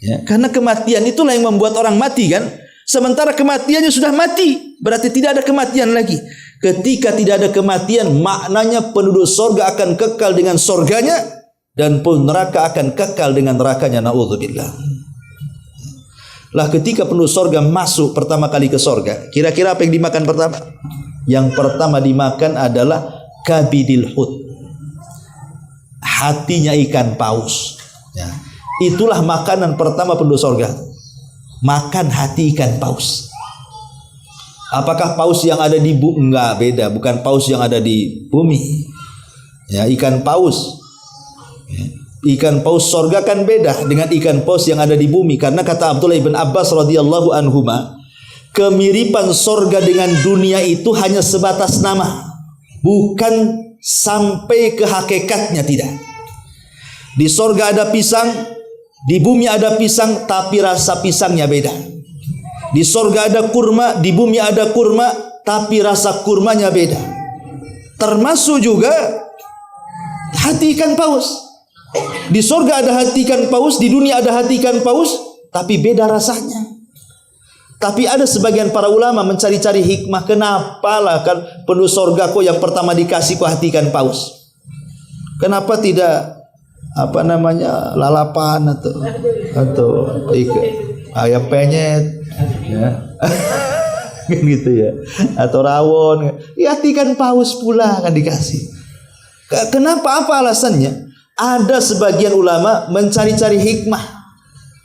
Ya, karena kematian itulah yang membuat orang mati kan. Sementara kematiannya sudah mati, berarti tidak ada kematian lagi. Ketika tidak ada kematian, maknanya penduduk sorga akan kekal dengan sorganya, dan penduduk neraka akan kekal dengan nerakanya. Na'udzubillah. Lah ketika penduduk sorga masuk pertama kali ke sorga, kira-kira apa yang dimakan pertama? Yang pertama dimakan adalah kabidil hut, hatinya ikan paus. Ya. Itulah makanan pertama penduduk sorga. Makan hati ikan paus. Apakah paus yang ada di bumi? Enggak, beda. Bukan paus yang ada di bumi. Ya, ikan paus. Ya. Ikan paus sorga kan beda dengan ikan paus yang ada di bumi. Karena kata Abdullah ibn Abbas radhiyallahu anhuma, kemiripan sorga dengan dunia itu hanya sebatas nama, bukan sampai ke hakikatnya, tidak. Di sorga ada pisang, di bumi ada pisang, tapi rasa pisangnya beda. Di sorga ada kurma, di bumi ada kurma, tapi rasa kurmanya beda. Termasuk juga hati ikan paus. Di sorga ada hati ikan paus, di dunia ada hati ikan paus, tapi beda rasanya. Tapi ada sebagian para ulama mencari-cari hikmah, kenapa lah kan penduduk sorga kok yang pertama dikasih kok hati ikan paus? Kenapa tidak apa namanya lalapan atau ayam penyet, ya. Gitu ya, atau rawon, ya ikan paus pula kan dikasih. Kenapa, apa alasannya? Ada sebagian ulama mencari-cari hikmah,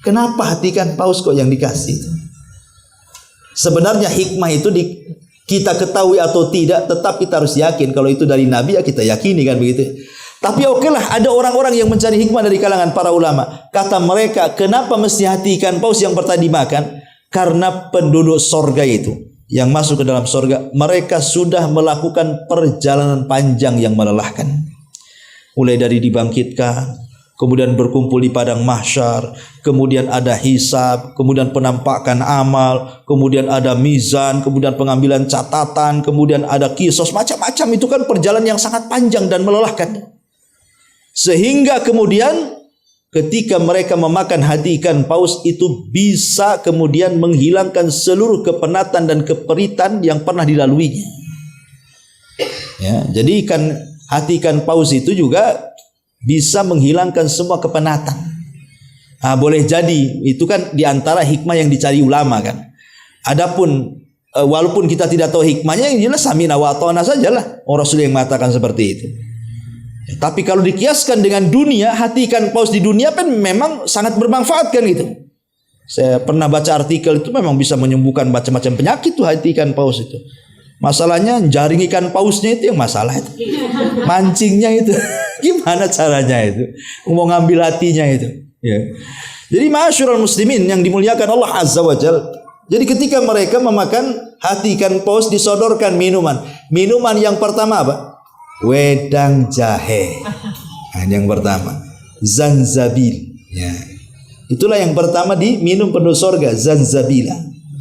kenapa hati ikan paus kok yang dikasih? Sebenarnya hikmah itu kita ketahui atau tidak, tetap kita harus yakin kalau itu dari Nabi, ya kita yakini kan begitu. Tapi okelah, ada orang-orang yang mencari hikmah dari kalangan para ulama. Kata mereka, kenapa mesti hati ikan paus yang pertama dimakan? Karena penduduk sorga itu yang masuk ke dalam sorga, mereka sudah melakukan perjalanan panjang yang melelahkan. Mulai dari dibangkitkan, kemudian berkumpul di padang mahsyar, kemudian ada hisab, kemudian penampakan amal, kemudian ada mizan, kemudian pengambilan catatan, kemudian ada kisos, macam-macam. Itu kan perjalanan yang sangat panjang dan melelahkan. Sehingga kemudian ketika mereka memakan hati ikan paus itu bisa kemudian menghilangkan seluruh kepenatan dan keperitan yang pernah dilaluinya. Ya, jadi hati ikan paus itu juga bisa menghilangkan semua kepenatan. Nah, boleh jadi itu kan diantara hikmah yang dicari ulama kan. Adapun walaupun kita tidak tahu hikmahnya, yang jelas samina wa ta'ana sajalah. Orang Rasul yang mengatakan seperti itu. Ya, tapi kalau dikiaskan dengan dunia, hati ikan paus di dunia kan memang sangat bermanfaat kan gitu. Saya pernah baca artikel itu memang bisa menyembuhkan macam-macam penyakit tuh hati ikan paus itu. Masalahnya jaring ikan pausnya itu yang masalah itu. Mancingnya itu gimana caranya itu? Mau ngambil hatinya itu. Ya. Jadi ma'asyiral muslimin yang dimuliakan Allah Azza wa Jalla. Jadi ketika mereka memakan hati ikan paus disodorkan minuman. Minuman yang pertama apa? Wedang jahe. Nah, yang pertama zanzabil, ya. Itulah yang pertama diminum penduduk sorga, zanzabila.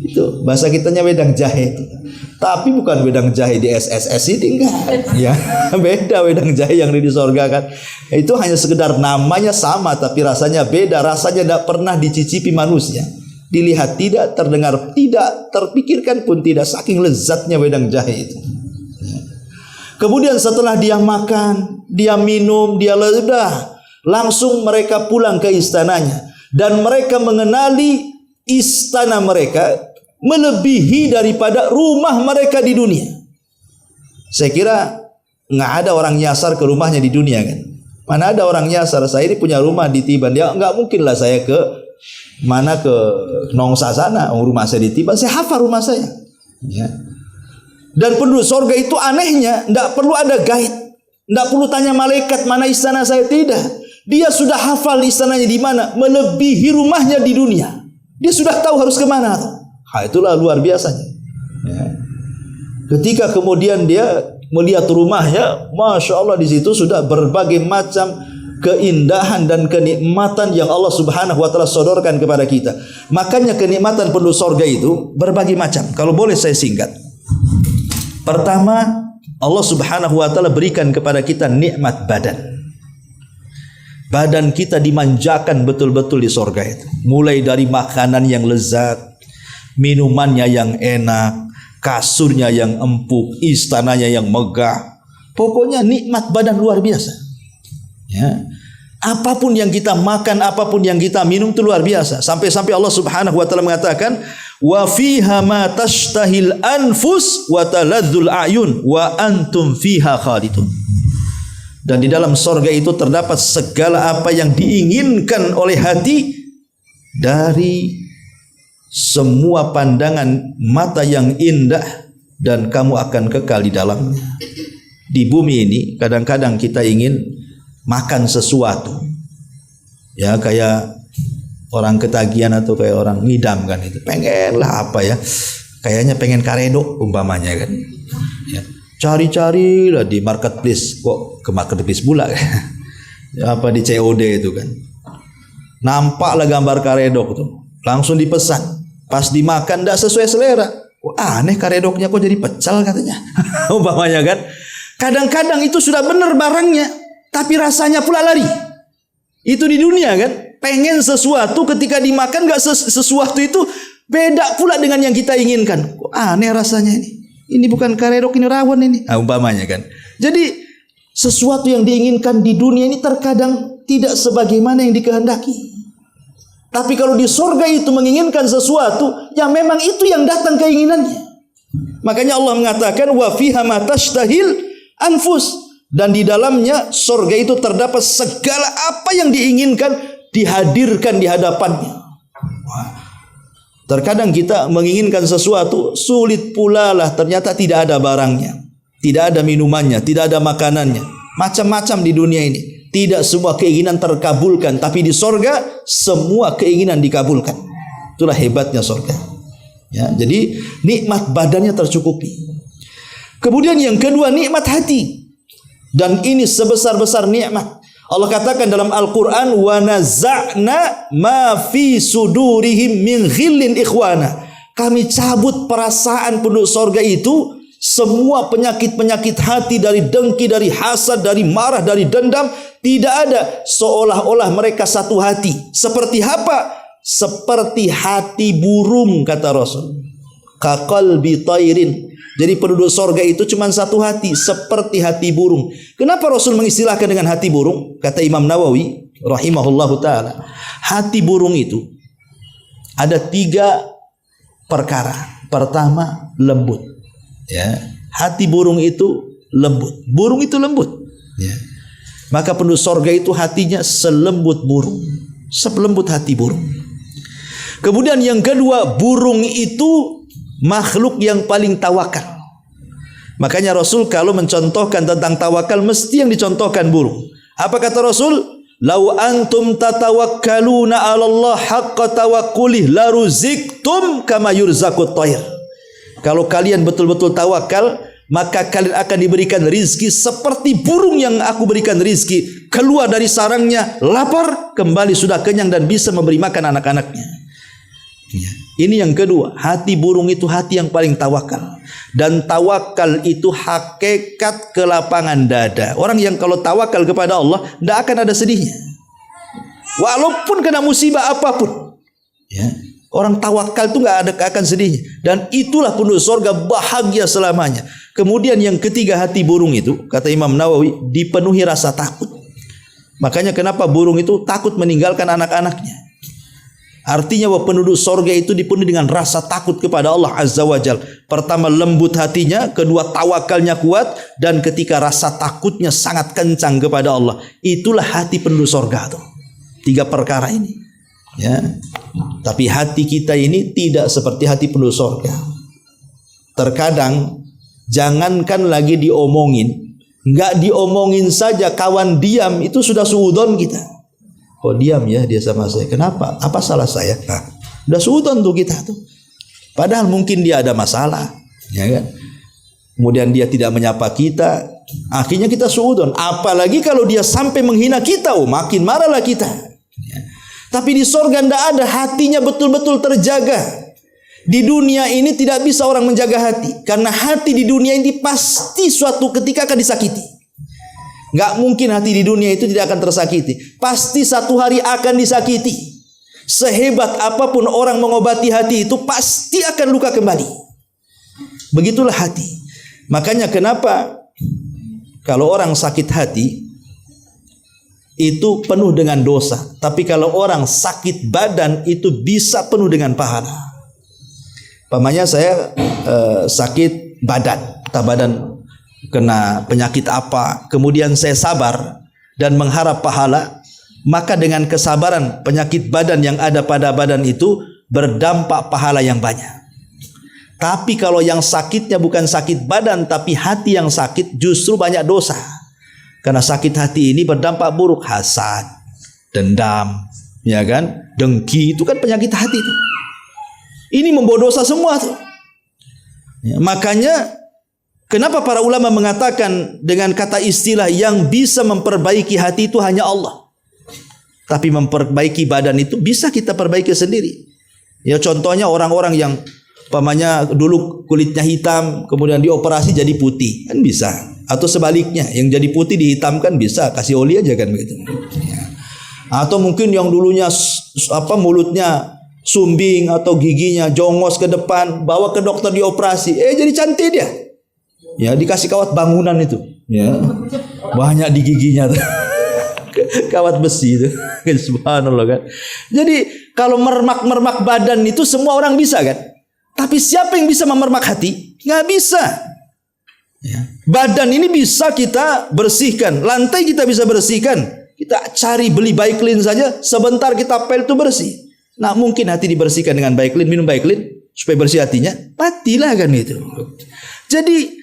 Itu bahasa kitanya wedang jahe. Tapi bukan wedang jahe di SSS ini, enggak. Ya, beda wedang jahe yang di sorga kan. Itu hanya sekedar namanya sama, tapi rasanya beda. Rasanya tidak pernah dicicipi manusia. Dilihat tidak, terdengar tidak, terpikirkan pun tidak. Saking lezatnya wedang jahe itu. Kemudian setelah dia makan, dia minum, dia sudah langsung mereka pulang ke istananya. Dan mereka mengenali istana mereka melebihi daripada rumah mereka di dunia. Saya kira nggak ada orang nyasar ke rumahnya di dunia kan. Mana ada orang nyasar, saya ini punya rumah di Tiban. Ya nggak mungkin lah saya ke mana, ke Nongsa sana, rumah saya di Tiban. Saya hafal rumah saya. Ya. Dan penduduk sorga itu anehnya, nggak perlu ada guide, nggak perlu tanya malaikat mana istana saya, tidak. Dia sudah hafal istananya di mana, melebihi rumahnya di dunia. Dia sudah tahu harus kemana. Itulah luar biasanya. Ya. Ketika kemudian dia melihat rumahnya, masya Allah, di situ sudah berbagai macam keindahan dan kenikmatan yang Allah Subhanahu Wa Taala sodorkan kepada kita. Makanya kenikmatan penduduk sorga itu berbagai macam. Kalau boleh saya singkat. Pertama, Allah Subhanahu Wa Taala berikan kepada kita nikmat badan. Badan kita dimanjakan betul-betul di sorga itu. Mulai dari makanan yang lezat, minumannya yang enak, kasurnya yang empuk, istananya yang megah. Pokoknya nikmat badan luar biasa. Ya. Apapun yang kita makan, apapun yang kita minum itu luar biasa. Sampai-sampai Allah Subhanahu Wa Taala mengatakan, wa fiha ma tashtahil anfus wa taladzul a'yun wa antum fiha khalidun. Dan di dalam sorga itu terdapat segala apa yang diinginkan oleh hati dari semua pandangan mata yang indah, dan kamu akan kekal di dalamnya. Di bumi ini kadang-kadang kita ingin makan sesuatu, ya kayak orang ketagihan atau kayak orang ngidam kan, itu pengen lah apa ya, kayaknya pengen karedok umpamanya kan, ya. Cari-cari lah di marketplace, kok ke marketplace pula ya, apa di COD itu kan, nampaklah gambar karedok tuh, langsung dipesan. Pas dimakan tidak sesuai selera, kok aneh karedoknya kok jadi pecel katanya umpamanya kan. Kadang-kadang itu sudah benar barangnya, tapi rasanya pula lari. Itu di dunia kan, pengen sesuatu, ketika dimakan nggak sesuatu itu beda pula dengan yang kita inginkan. Kok aneh rasanya ini. Ini bukan karedok, ini rawon ini. Umpamanya kan. Jadi sesuatu yang diinginkan di dunia ini terkadang tidak sebagaimana yang dikehendaki. Tapi kalau di sorga itu menginginkan sesuatu, ya memang itu yang datang keinginannya. Makanya Allah mengatakan wa fiha ma tashtahil anfus, dan di dalamnya sorga itu terdapat segala apa yang diinginkan dihadirkan di hadapannya. Terkadang kita menginginkan sesuatu, sulit pula lah ternyata tidak ada barangnya, tidak ada minumannya, tidak ada makanannya. Macam-macam di dunia ini. Tidak semua keinginan terkabulkan, tapi di sorga semua keinginan dikabulkan. Itulah hebatnya sorga. Ya, jadi nikmat badannya tercukupi. Kemudian yang kedua, nikmat hati. Dan ini sebesar-besar nikmat. Allah katakan dalam Al-Quran, wa naza'na ma fi sudurihim min ghillin ikhwana. Kami cabut perasaan penduduk sorga itu, semua penyakit-penyakit hati, dari dengki, dari hasad, dari marah, dari dendam, tidak ada. Seolah-olah mereka satu hati. Seperti apa? Seperti hati burung, kata Rasul. Kaqalbi tairin. Jadi penduduk sorga itu cuma satu hati, seperti hati burung. Kenapa Rasul mengistilahkan dengan hati burung? Kata Imam Nawawi rahimahullahu ta'ala, hati burung itu ada 3 perkara. Pertama, lembut. Ya, hati burung itu lembut. Burung itu lembut. Ya. Maka penduduk sorga itu hatinya selembut burung, selembut hati burung. Kemudian yang kedua, burung itu makhluk yang paling tawakal. Makanya Rasul kalau mencontohkan tentang tawakal, mesti yang dicontohkan burung. Apa kata Rasul? Lau antum tatawakkaluna 'ala Allah haqqa tawakkulih laruziktum kama yurzaqut thair. Kalau kalian betul-betul tawakal, maka kalian akan diberikan rizki seperti burung yang aku berikan rizki. Keluar dari sarangnya, lapar, kembali sudah kenyang dan bisa memberi makan anak-anaknya. Ini yang kedua, hati burung itu hati yang paling tawakal. Dan tawakal itu hakikat kelapangan dada. Orang yang kalau tawakal kepada Allah, tidak akan ada sedihnya. Walaupun kena musibah apapun. Ya. Orang tawakal itu nggak akan sedihnya. Dan itulah penduduk surga bahagia selamanya. Kemudian yang ketiga, hati burung itu, kata Imam Nawawi, dipenuhi rasa takut. Makanya kenapa burung itu takut meninggalkan anak-anaknya. Artinya bahwa penduduk surga itu dipenuhi dengan rasa takut kepada Allah Azza wa Jal. Pertama lembut hatinya, kedua tawakalnya kuat, dan ketika rasa takutnya sangat kencang kepada Allah. Itulah hati penduduk surga itu. 3 perkara ini. Ya. Tapi hati kita ini tidak seperti hati penduduk surga. Terkadang jangankan lagi diomongin, nggak diomongin saja, kawan diam itu sudah suudon kita. Oh diam ya dia sama saya, kenapa? Apa salah saya? Nah, udah suudon tuh kita tuh. Padahal mungkin dia ada masalah, ya kan? Kemudian dia tidak menyapa kita, akhirnya kita suudon. Apalagi kalau dia sampai menghina kita, oh makin marahlah kita. Ya. Tapi di sorga tidak ada, hatinya betul-betul terjaga. Di dunia ini tidak bisa orang menjaga hati. Karena hati di dunia ini pasti suatu ketika akan disakiti. Gak mungkin hati di dunia itu tidak akan tersakiti. Pasti satu hari akan disakiti. Sehebat apapun orang mengobati hati itu, pasti akan luka kembali. Begitulah hati. Makanya kenapa kalau orang sakit hati itu penuh dengan dosa. Tapi kalau orang sakit badan itu bisa penuh dengan pahala. Pamannya saya sakit badan, entah badan kena penyakit apa, kemudian saya sabar dan mengharap pahala, maka dengan kesabaran penyakit badan yang ada pada badan itu berdampak pahala yang banyak. Tapi kalau yang sakitnya bukan sakit badan tapi hati yang sakit, justru banyak dosa. Karena sakit hati ini berdampak buruk, hasad, dendam, ya kan, dengki, itu kan penyakit hati itu. Ini membawa dosa semua tuh. Ya, makanya kenapa para ulama mengatakan dengan kata istilah yang bisa memperbaiki hati itu hanya Allah. Tapi memperbaiki badan itu bisa kita perbaiki sendiri. Ya contohnya orang-orang yang umpamanya dulu kulitnya hitam, kemudian dioperasi jadi putih, kan bisa. Atau sebaliknya, yang jadi putih dihitamkan bisa, kasih oli aja kan begitu. Ya. Atau mungkin yang dulunya mulutnya sumbing atau giginya jongos ke depan, bawa ke dokter dioperasi, jadi cantik dia. Ya, dikasih kawat bangunan itu. Ya. Banyak di giginya tuh. Kawat besi itu. Subhanallah kan. Jadi kalau mermak-mermak badan itu semua orang bisa kan? Tapi siapa yang bisa memermak hati? Nggak bisa. Ya. Badan ini bisa kita bersihkan, lantai kita bisa bersihkan. Kita cari beli Baiklin saja, sebentar kita pel itu bersih. Nah mungkin hati dibersihkan dengan Baiklin, minum Baiklin supaya bersih hatinya, matilah kan itu. Jadi,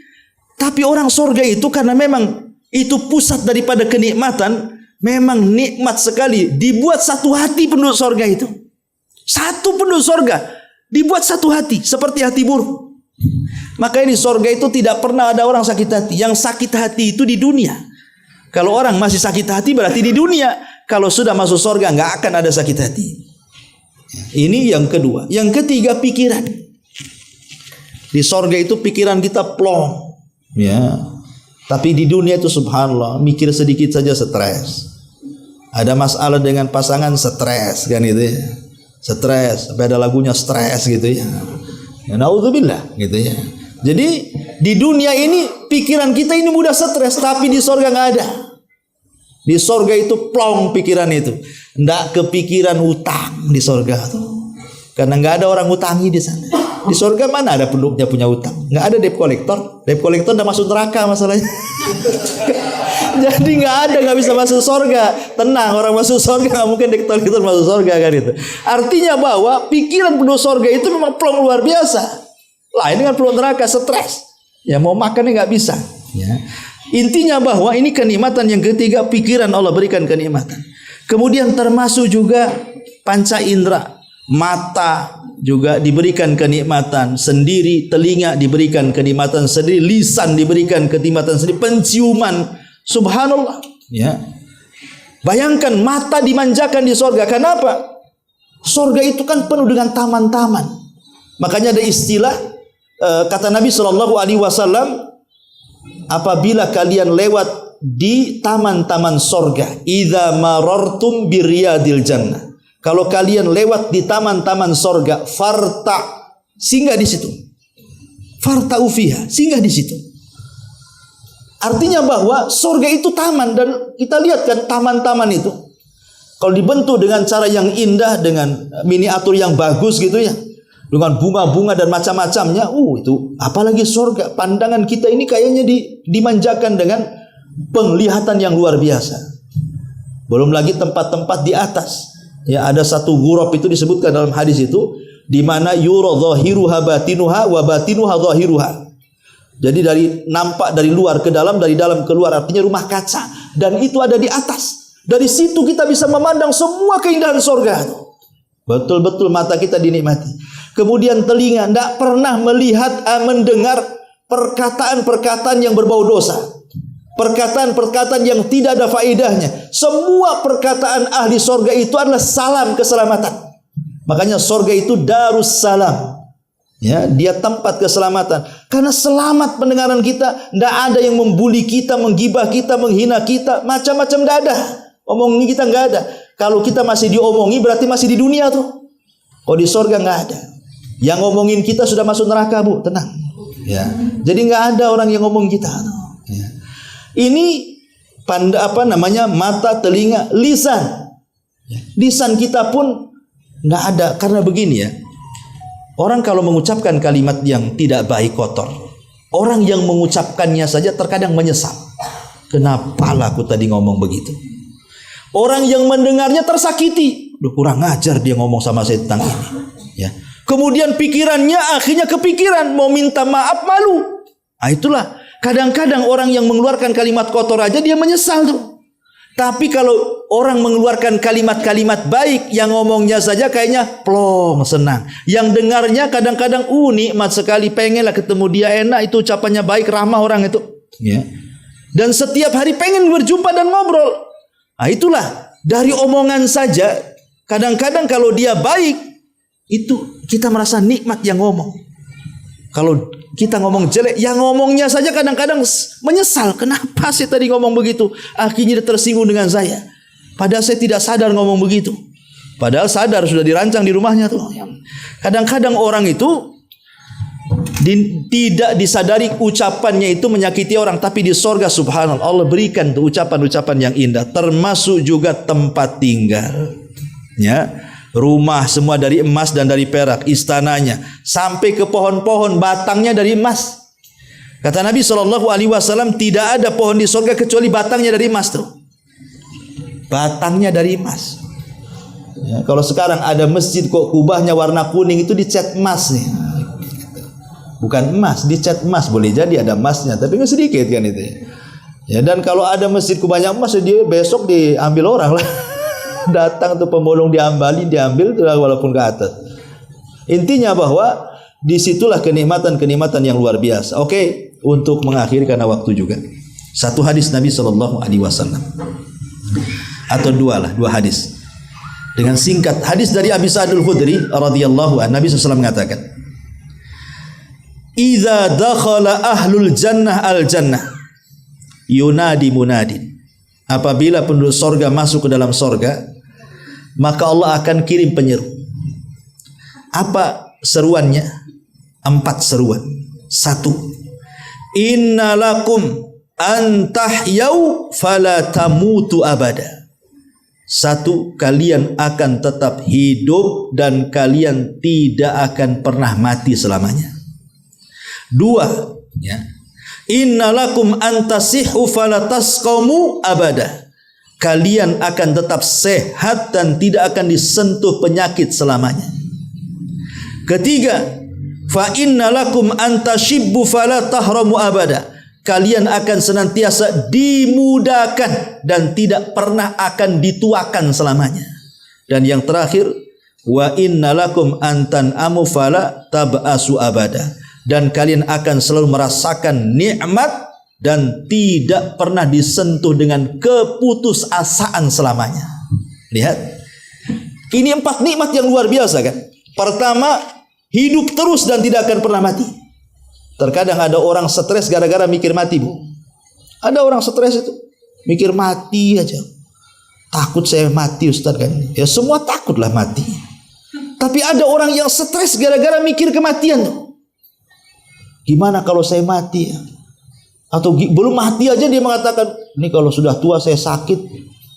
tapi orang surga itu karena memang itu pusat daripada kenikmatan, memang nikmat sekali. Dibuat satu hati penduduk surga itu, satu penduduk surga dibuat satu hati, seperti hati burung. Maka ini sorga itu tidak pernah ada orang sakit hati. Yang sakit hati itu di dunia. Kalau orang masih sakit hati berarti di dunia. Kalau sudah masuk sorga nggak akan ada sakit hati. Ini yang kedua. Yang ketiga pikiran. Di sorga itu pikiran kita plong. Ya. Tapi di dunia itu subhanallah mikir sedikit saja stres. Ada masalah dengan pasangan stres kan itu ya. Stres. Sampai ada lagunya stres gitu ya. Ya, naudzubillah gitu ya. Jadi di dunia ini pikiran kita ini mudah stres, tapi di sorga nggak ada. Di sorga itu plong pikiran itu, nggak kepikiran utang di sorga tuh, karena nggak ada orang utangi di sana. Di sorga mana ada penduduknya punya utang? Nggak ada debt collector. Debt collector udah masuk neraka masalahnya. Jadi nggak bisa masuk sorga. Tenang, orang masuk sorga nggak mungkin debt collector masuk sorga kan itu. Artinya bahwa pikiran penduduk sorga itu memang plong luar biasa. Lain dengan penduduk neraka, stres. Ya mau makannya nggak bisa. Ya. Intinya bahwa ini kenikmatan yang ketiga, pikiran Allah berikan kenikmatan. Kemudian termasuk juga panca indera, mata, juga diberikan kenikmatan sendiri, telinga diberikan kenikmatan sendiri, lisan diberikan kenikmatan sendiri, penciuman. Subhanallah, ya. Bayangkan mata dimanjakan di sorga. Kenapa? Sorga itu kan penuh dengan taman-taman. Makanya ada istilah kata Nabi Shallallahu Alaihi Wasallam, apabila kalian lewat di taman-taman sorga, idza marartum biriyadil jannah, kalau kalian lewat di taman-taman sorga, farta, singgah di situ. Farta ufiha, singgah di situ. Artinya bahwa sorga itu taman, dan kita lihat kan taman-taman itu kalau dibentuk dengan cara yang indah, dengan miniatur yang bagus gitu ya, dengan bunga-bunga dan macam-macamnya, itu apalagi sorga. Pandangan kita ini kayaknya dimanjakan dengan penglihatan yang luar biasa. Belum lagi tempat-tempat di atas. Ya, ada satu ghurab itu disebutkan dalam hadis itu, di mana yura dhahiruha batinuha wa batinuha dhahiruha. Jadi nampak dari luar ke dalam, dari dalam keluar, artinya rumah kaca, dan itu ada di atas. Dari situ kita bisa memandang semua keindahan sorga. Betul-betul mata kita dinikmati. Kemudian telinga tidak pernah melihat, mendengar perkataan-perkataan yang berbau dosa, perkataan-perkataan yang tidak ada faedahnya. Semua perkataan ahli sorga itu adalah salam keselamatan. Makanya sorga itu darus salam. Ya, dia tempat keselamatan. Karena selamat pendengaran kita, tidak ada yang membuli kita, menggibah kita, menghina kita, macam-macam tidak ada. Omongin kita nggak ada. Kalau kita masih diomongi, berarti masih di dunia tuh. Kalau di sorga nggak ada. Yang ngomongin kita sudah masuk neraka, Bu, tenang. Ya, jadi nggak ada orang yang ngomong kita. Ya. Ini mata, telinga, lisan. Lisan kita pun nggak ada, karena begini ya. Orang kalau mengucapkan kalimat yang tidak baik, kotor, orang yang mengucapkannya saja terkadang menyesal. Kenapa lah aku tadi ngomong begitu? Orang yang mendengarnya tersakiti. Duh, kurang ngajar dia ngomong sama saya tentang ini. Ya. Kemudian pikirannya akhirnya kepikiran mau minta maaf, malu. Itulah kadang-kadang orang yang mengeluarkan kalimat kotor aja dia menyesal tuh. Tapi kalau orang mengeluarkan kalimat-kalimat baik, yang ngomongnya saja kayaknya plong, senang. Yang dengarnya kadang-kadang nikmat sekali, pengenlah ketemu dia, enak, itu ucapannya baik, ramah orang itu. Ya. Dan setiap hari pengen berjumpa dan ngobrol. Itulah dari omongan saja. Kadang-kadang kalau dia baik, itu kita merasa nikmat yang ngomong. Kalau kita ngomong jelek, yang ngomongnya saja kadang-kadang menyesal. Kenapa saya tadi ngomong begitu? Akhirnya dia tersinggung dengan saya. Padahal saya tidak sadar ngomong begitu. Padahal sadar, sudah dirancang di rumahnya tuh. Kadang-kadang orang itu tidak disadari ucapannya itu menyakiti orang. Tapi di sorga subhanallah, Allah berikan tuh ucapan-ucapan yang indah. Termasuk juga tempat tinggal. Ya. Rumah semua dari emas dan dari perak, istananya sampai ke pohon-pohon batangnya dari emas. Kata Nabi Shallallahu Alaihi Wasallam, tidak ada pohon di surga kecuali batangnya dari emas tuh. Batangnya dari emas. Ya, kalau sekarang ada masjid kok kubahnya warna kuning, itu dicat emas nih. Bukan emas, dicat emas. Boleh jadi ada emasnya, tapi nggak sedikit kan itu. Ya, dan kalau ada masjid kubahnya emas, dia besok diambil orang lah. Datang tuh pemulung diambil walaupun ke atas. Intinya bahwa disitulah kenikmatan-kenikmatan yang luar biasa. Oke, untuk mengakhiri karena waktu juga. Satu hadis Nabi Shallallahu Alaihi Wasallam, atau dua hadis. Dengan singkat, hadis dari Abi Sa'id Al-Khudri radhiyallahu anhu, Nabi SAW mengatakan, "Idza dakhala ahlul jannah al-jannah, yunadi munadin." Apabila penduduk sorga masuk ke dalam sorga, maka Allah akan kirim penyeru. Apa seruannya? 4 seruan. 1. Innalakum antahyau fala tamutu abada. 1. Kalian akan tetap hidup dan kalian tidak akan pernah mati selamanya. 2. Ya. Innalakum antasihu fala tasqamu abada. Kalian akan tetap sehat dan tidak akan disentuh penyakit selamanya. 3. Fa innalakum antashibbu fala tahramu abada. Kalian akan senantiasa dimudahkan dan tidak pernah akan dituakan selamanya. Dan yang terakhir, wa innalakum antan amu fala tab'asu abada, dan kalian akan selalu merasakan nikmat dan tidak pernah disentuh dengan keputusasaan selamanya. Lihat, ini 4 nikmat yang luar biasa kan. Pertama, hidup terus dan tidak akan pernah mati. Terkadang ada orang stres gara-gara mikir mati, Bu. Ada orang stres itu mikir mati aja. Takut saya mati, Ustaz kan. Ya semua takutlah mati. Tapi ada orang yang stres gara-gara mikir kematian. Gimana kalau saya mati ya? Atau belum mati aja dia mengatakan, ini kalau sudah tua saya sakit,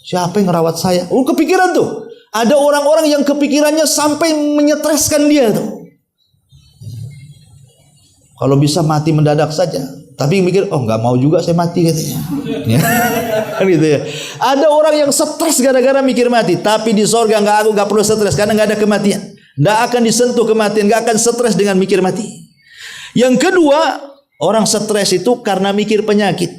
siapa yang ngerawat saya? Oh, kepikiran tuh. Ada orang-orang yang kepikirannya sampai menyetreskan dia tuh. Kalau bisa mati mendadak saja. Tapi mikir, oh nggak mau juga saya mati katanya. Ya. Gitu ya. Ada orang yang stres gara-gara mikir mati. Tapi di sorga aku nggak perlu stres karena nggak ada kematian. Nggak akan disentuh kematian, nggak akan stres dengan mikir mati. Yang kedua, orang stres itu karena mikir penyakit.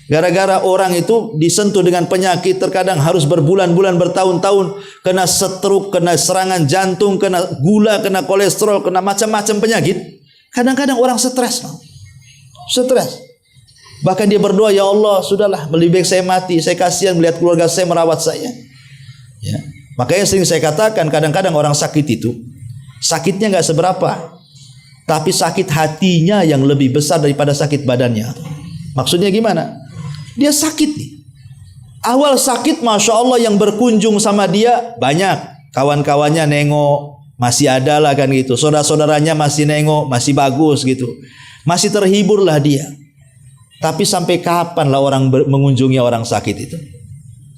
Gara-gara orang itu disentuh dengan penyakit, terkadang harus berbulan-bulan, bertahun-tahun, kena stroke, kena serangan jantung, kena gula, kena kolesterol, kena macam-macam penyakit. Kadang-kadang orang stres. Stres. Bahkan dia berdoa, ya Allah, sudahlah, lebih baik saya mati. Saya kasihan melihat keluarga saya merawat saya. Ya. Makanya sering saya katakan, kadang-kadang orang sakit itu, sakitnya nggak seberapa, tapi sakit hatinya yang lebih besar daripada sakit badannya. Maksudnya gimana? Dia sakit nih. Awal sakit, Masya Allah, yang berkunjung sama dia banyak. Kawan-kawannya nengok, masih ada lah kan gitu. Saudara-saudaranya masih nengok, masih bagus gitu. Masih terhibur lah dia. Tapi sampai kapan lah orang mengunjungi orang sakit itu?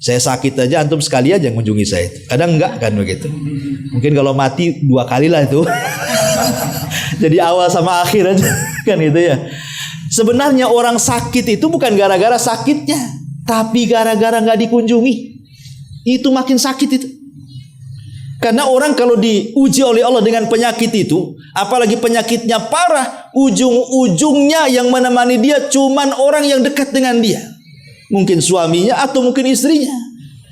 Saya sakit aja, antum sekali aja mengunjungi saya itu. Kadang enggak kan begitu. Mungkin kalau mati 2 kali lah itu. Jadi awal sama akhir aja kan gitu ya. Sebenarnya orang sakit itu bukan gara-gara sakitnya, tapi gara-gara nggak dikunjungi. Itu makin sakit itu. Karena orang kalau diuji oleh Allah dengan penyakit itu, apalagi penyakitnya parah, ujung-ujungnya yang menemani dia cuman orang yang dekat dengan dia. Mungkin suaminya atau mungkin istrinya.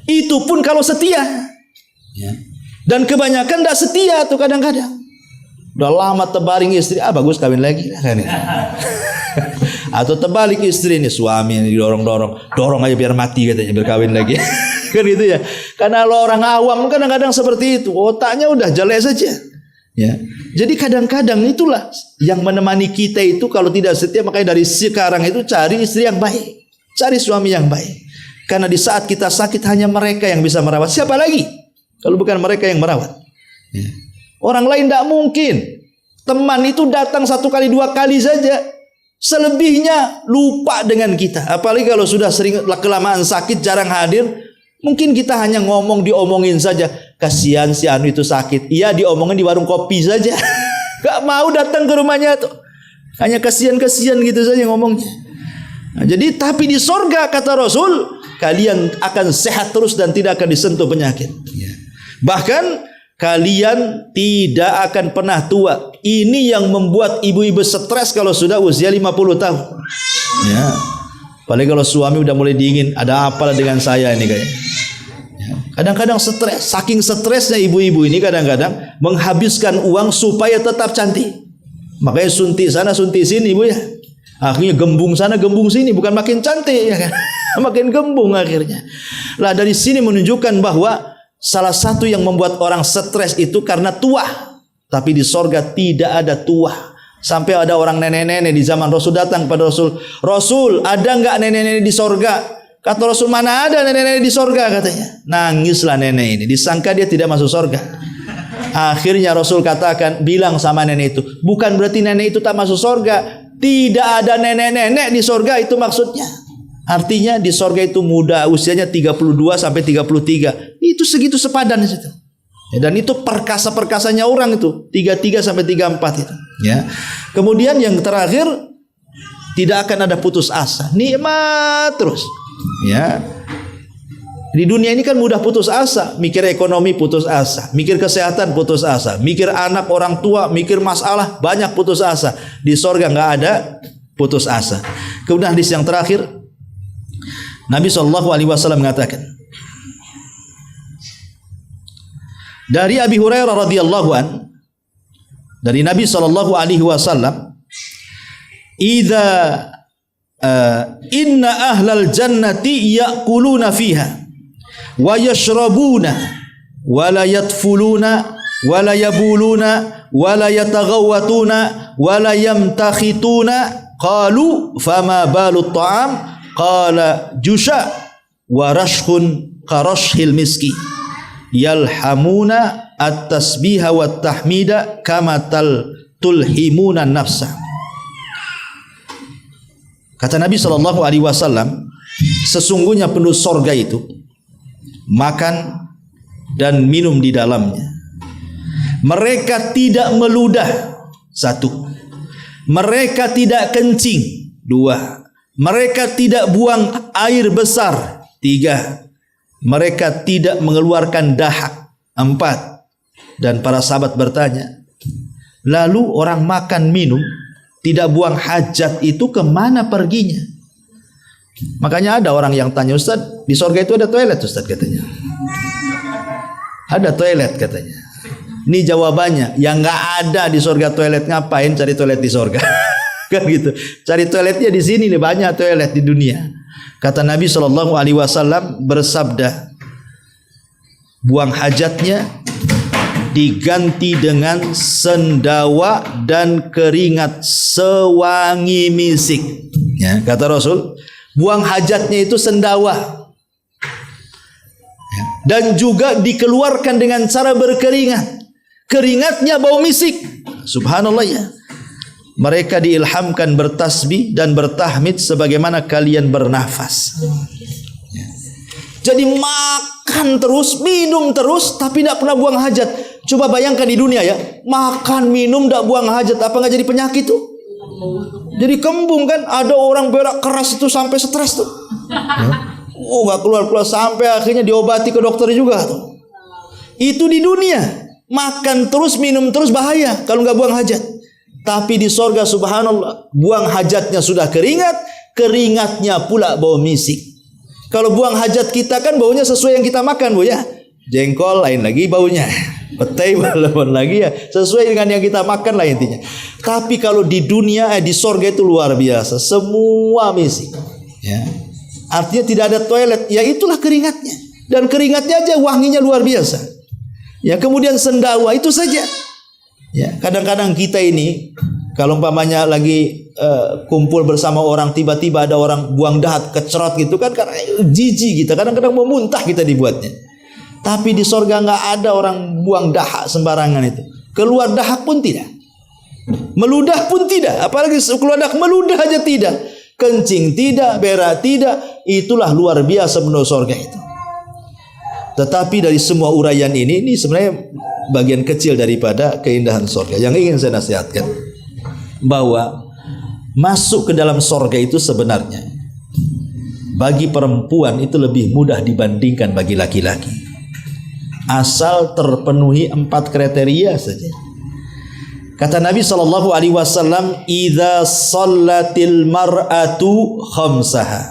Itu pun kalau setia. Ya. Dan kebanyakan tidak setia tuh kadang-kadang. Udah lama terbaring istri, bagus kawin lagi kan. Atau terbalik istri ini, suami yang didorong-dorong, dorong aja biar mati katanya, biar kawin lagi. Kan gitu ya. Karena lo orang awam kadang-kadang seperti itu, otaknya udah jelek saja. Ya. Jadi kadang-kadang itulah yang menemani kita itu kalau tidak setia, makanya dari sekarang itu cari istri yang baik. Cari suami yang baik. Karena di saat kita sakit hanya mereka yang bisa merawat. Siapa lagi? Kalau bukan mereka yang merawat. Ya. Orang lain tidak mungkin. Teman itu datang 1 kali 2 kali saja. Selebihnya lupa dengan kita. Apalagi kalau sudah sering kelamaan sakit, jarang hadir. Mungkin kita hanya diomongin saja. Kasihan si Anu itu sakit. Iya, diomongin di warung kopi saja. Gak mau datang ke rumahnya tuh. Hanya kasihan-kasihan gitu saja ngomongnya. Nah, jadi tapi di sorga kata Rasul, kalian akan sehat terus dan tidak akan disentuh penyakit. Ya. Bahkan kalian tidak akan pernah tua. Ini yang membuat ibu-ibu stres kalau sudah usia 50 tahun. Ya. Apalagi kalau suami udah mulai dingin, ada apalah dengan saya ini kayaknya. Ya. Kadang-kadang stres, saking stresnya ibu-ibu ini kadang-kadang menghabiskan uang supaya tetap cantik. Makanya suntik sana suntik sini ibu ya. Akhirnya gembung sana gembung sini, bukan makin cantik ya kan? Makin gembung akhirnya. Lah dari sini menunjukkan bahwa salah satu yang membuat orang stres itu karena tua. Tapi di sorga tidak ada tua. Sampai ada orang nenek-nenek di zaman Rasul datang pada Rasul. Rasul, ada nggak nenek-nenek di sorga? Kata Rasul, mana ada nenek-nenek di sorga katanya. Nangislah nenek ini. Disangka dia tidak masuk sorga. Akhirnya Rasul katakan, bilang sama nenek itu, bukan berarti nenek itu tak masuk sorga. Tidak ada nenek-nenek di sorga, itu maksudnya. Artinya di sorga itu muda, usianya 32 sampai 33. Itu segitu sepadan di situ. Ya, dan itu perkasa-perkasanya orang itu 33 sampai 34 itu. Ya. Kemudian yang terakhir, tidak akan ada putus asa, nikmat terus. Ya. Di dunia ini kan mudah putus asa, mikir ekonomi putus asa, mikir kesehatan putus asa, mikir anak orang tua, mikir masalah banyak putus asa. Di sorga nggak ada putus asa. Kemudian hadis yang terakhir, Nabi SAW mengatakan, Dari Abi Hurairah radhiyallahu an, dari Nabi sallallahu alaihi wasallam, "Idza inna ahlal jannati ya'kuluna fiha wa yashrabuna wa la yatfuluna wa la yabuluna wa la yataghawwatuna wa la yamtakhituna qalu fama balut ta'am qala jusha wa rashkhun karashhil miski yalhamuna at-tasbiha wat tahmida kama tulhimuna nafsa." Kata Nabi sallallahu alaihi wasallam, sesungguhnya penduduk sorga itu makan dan minum di dalamnya. Mereka tidak meludah, satu. Mereka tidak kencing, dua. Mereka tidak buang air besar, tiga. Mereka tidak mengeluarkan dahak, empat. Dan para sahabat bertanya, lalu orang makan minum tidak buang hajat itu kemana perginya? Makanya ada orang yang tanya, Ustaz, di sorga itu ada toilet Ustaz, katanya. Ada toilet katanya. Ini jawabannya, yang nggak ada di sorga toilet, ngapain cari toilet di sorga? Kan gitu. Cari toiletnya di sini nih, banyak toilet di dunia. Kata Nabi Shallallahu Alaihi Wasallam bersabda, buang hajatnya diganti dengan sendawa dan keringat sewangi misik. Ya, kata Rasul, buang hajatnya itu sendawa. Ya, dan juga dikeluarkan dengan cara berkeringat. Keringatnya bau misik. Subhanallah ya. Mereka diilhamkan bertasbih dan bertahmid sebagaimana kalian bernafas. Ya. Jadi makan terus, minum terus, tapi tidak pernah buang hajat. Coba bayangkan di dunia ya, makan minum tidak buang hajat, apa nggak jadi penyakit tuh? Jadi kembung kan? Ada orang berak keras itu sampai stres tuh. Oh, nggak keluar sampai akhirnya diobati ke dokter juga tuh. Itu di dunia, makan terus, minum terus bahaya kalau nggak buang hajat. Tapi di sorga subhanallah, buang hajatnya sudah keringat, keringatnya pula bau misik. Kalau buang hajat kita kan baunya sesuai yang kita makan, Bu ya. Jengkol lain lagi baunya, petai lain lagi ya, sesuai dengan yang kita makan lah intinya. Tapi kalau di dunia di sorga itu luar biasa, semua misik. Ya. Artinya tidak ada toilet, ya itulah keringatnya. Dan keringatnya aja wanginya luar biasa. Ya, kemudian sendawa itu saja. Ya, kadang-kadang kita ini kalau umpamanya lagi kumpul bersama orang, tiba-tiba ada orang buang dahak kecerot gitu kan, karena jijik kita, kadang-kadang mau muntah kita dibuatnya. Tapi di sorga nggak ada orang buang dahak sembarangan itu. Keluar dahak pun tidak, meludah pun tidak, apalagi keluar dahak meludah aja tidak, kencing tidak, berak tidak. Itulah luar biasa penduduk sorga itu. Tetapi dari semua uraian ini sebenarnya bagian kecil daripada keindahan sorga. Yang ingin saya nasihatkan, bahwa masuk ke dalam sorga itu sebenarnya bagi perempuan itu lebih mudah dibandingkan bagi laki-laki. Asal terpenuhi 4 kriteria saja. Kata Nabi sallallahu alaihi wasallam, "Idza shallatil mar'atu khamsaha."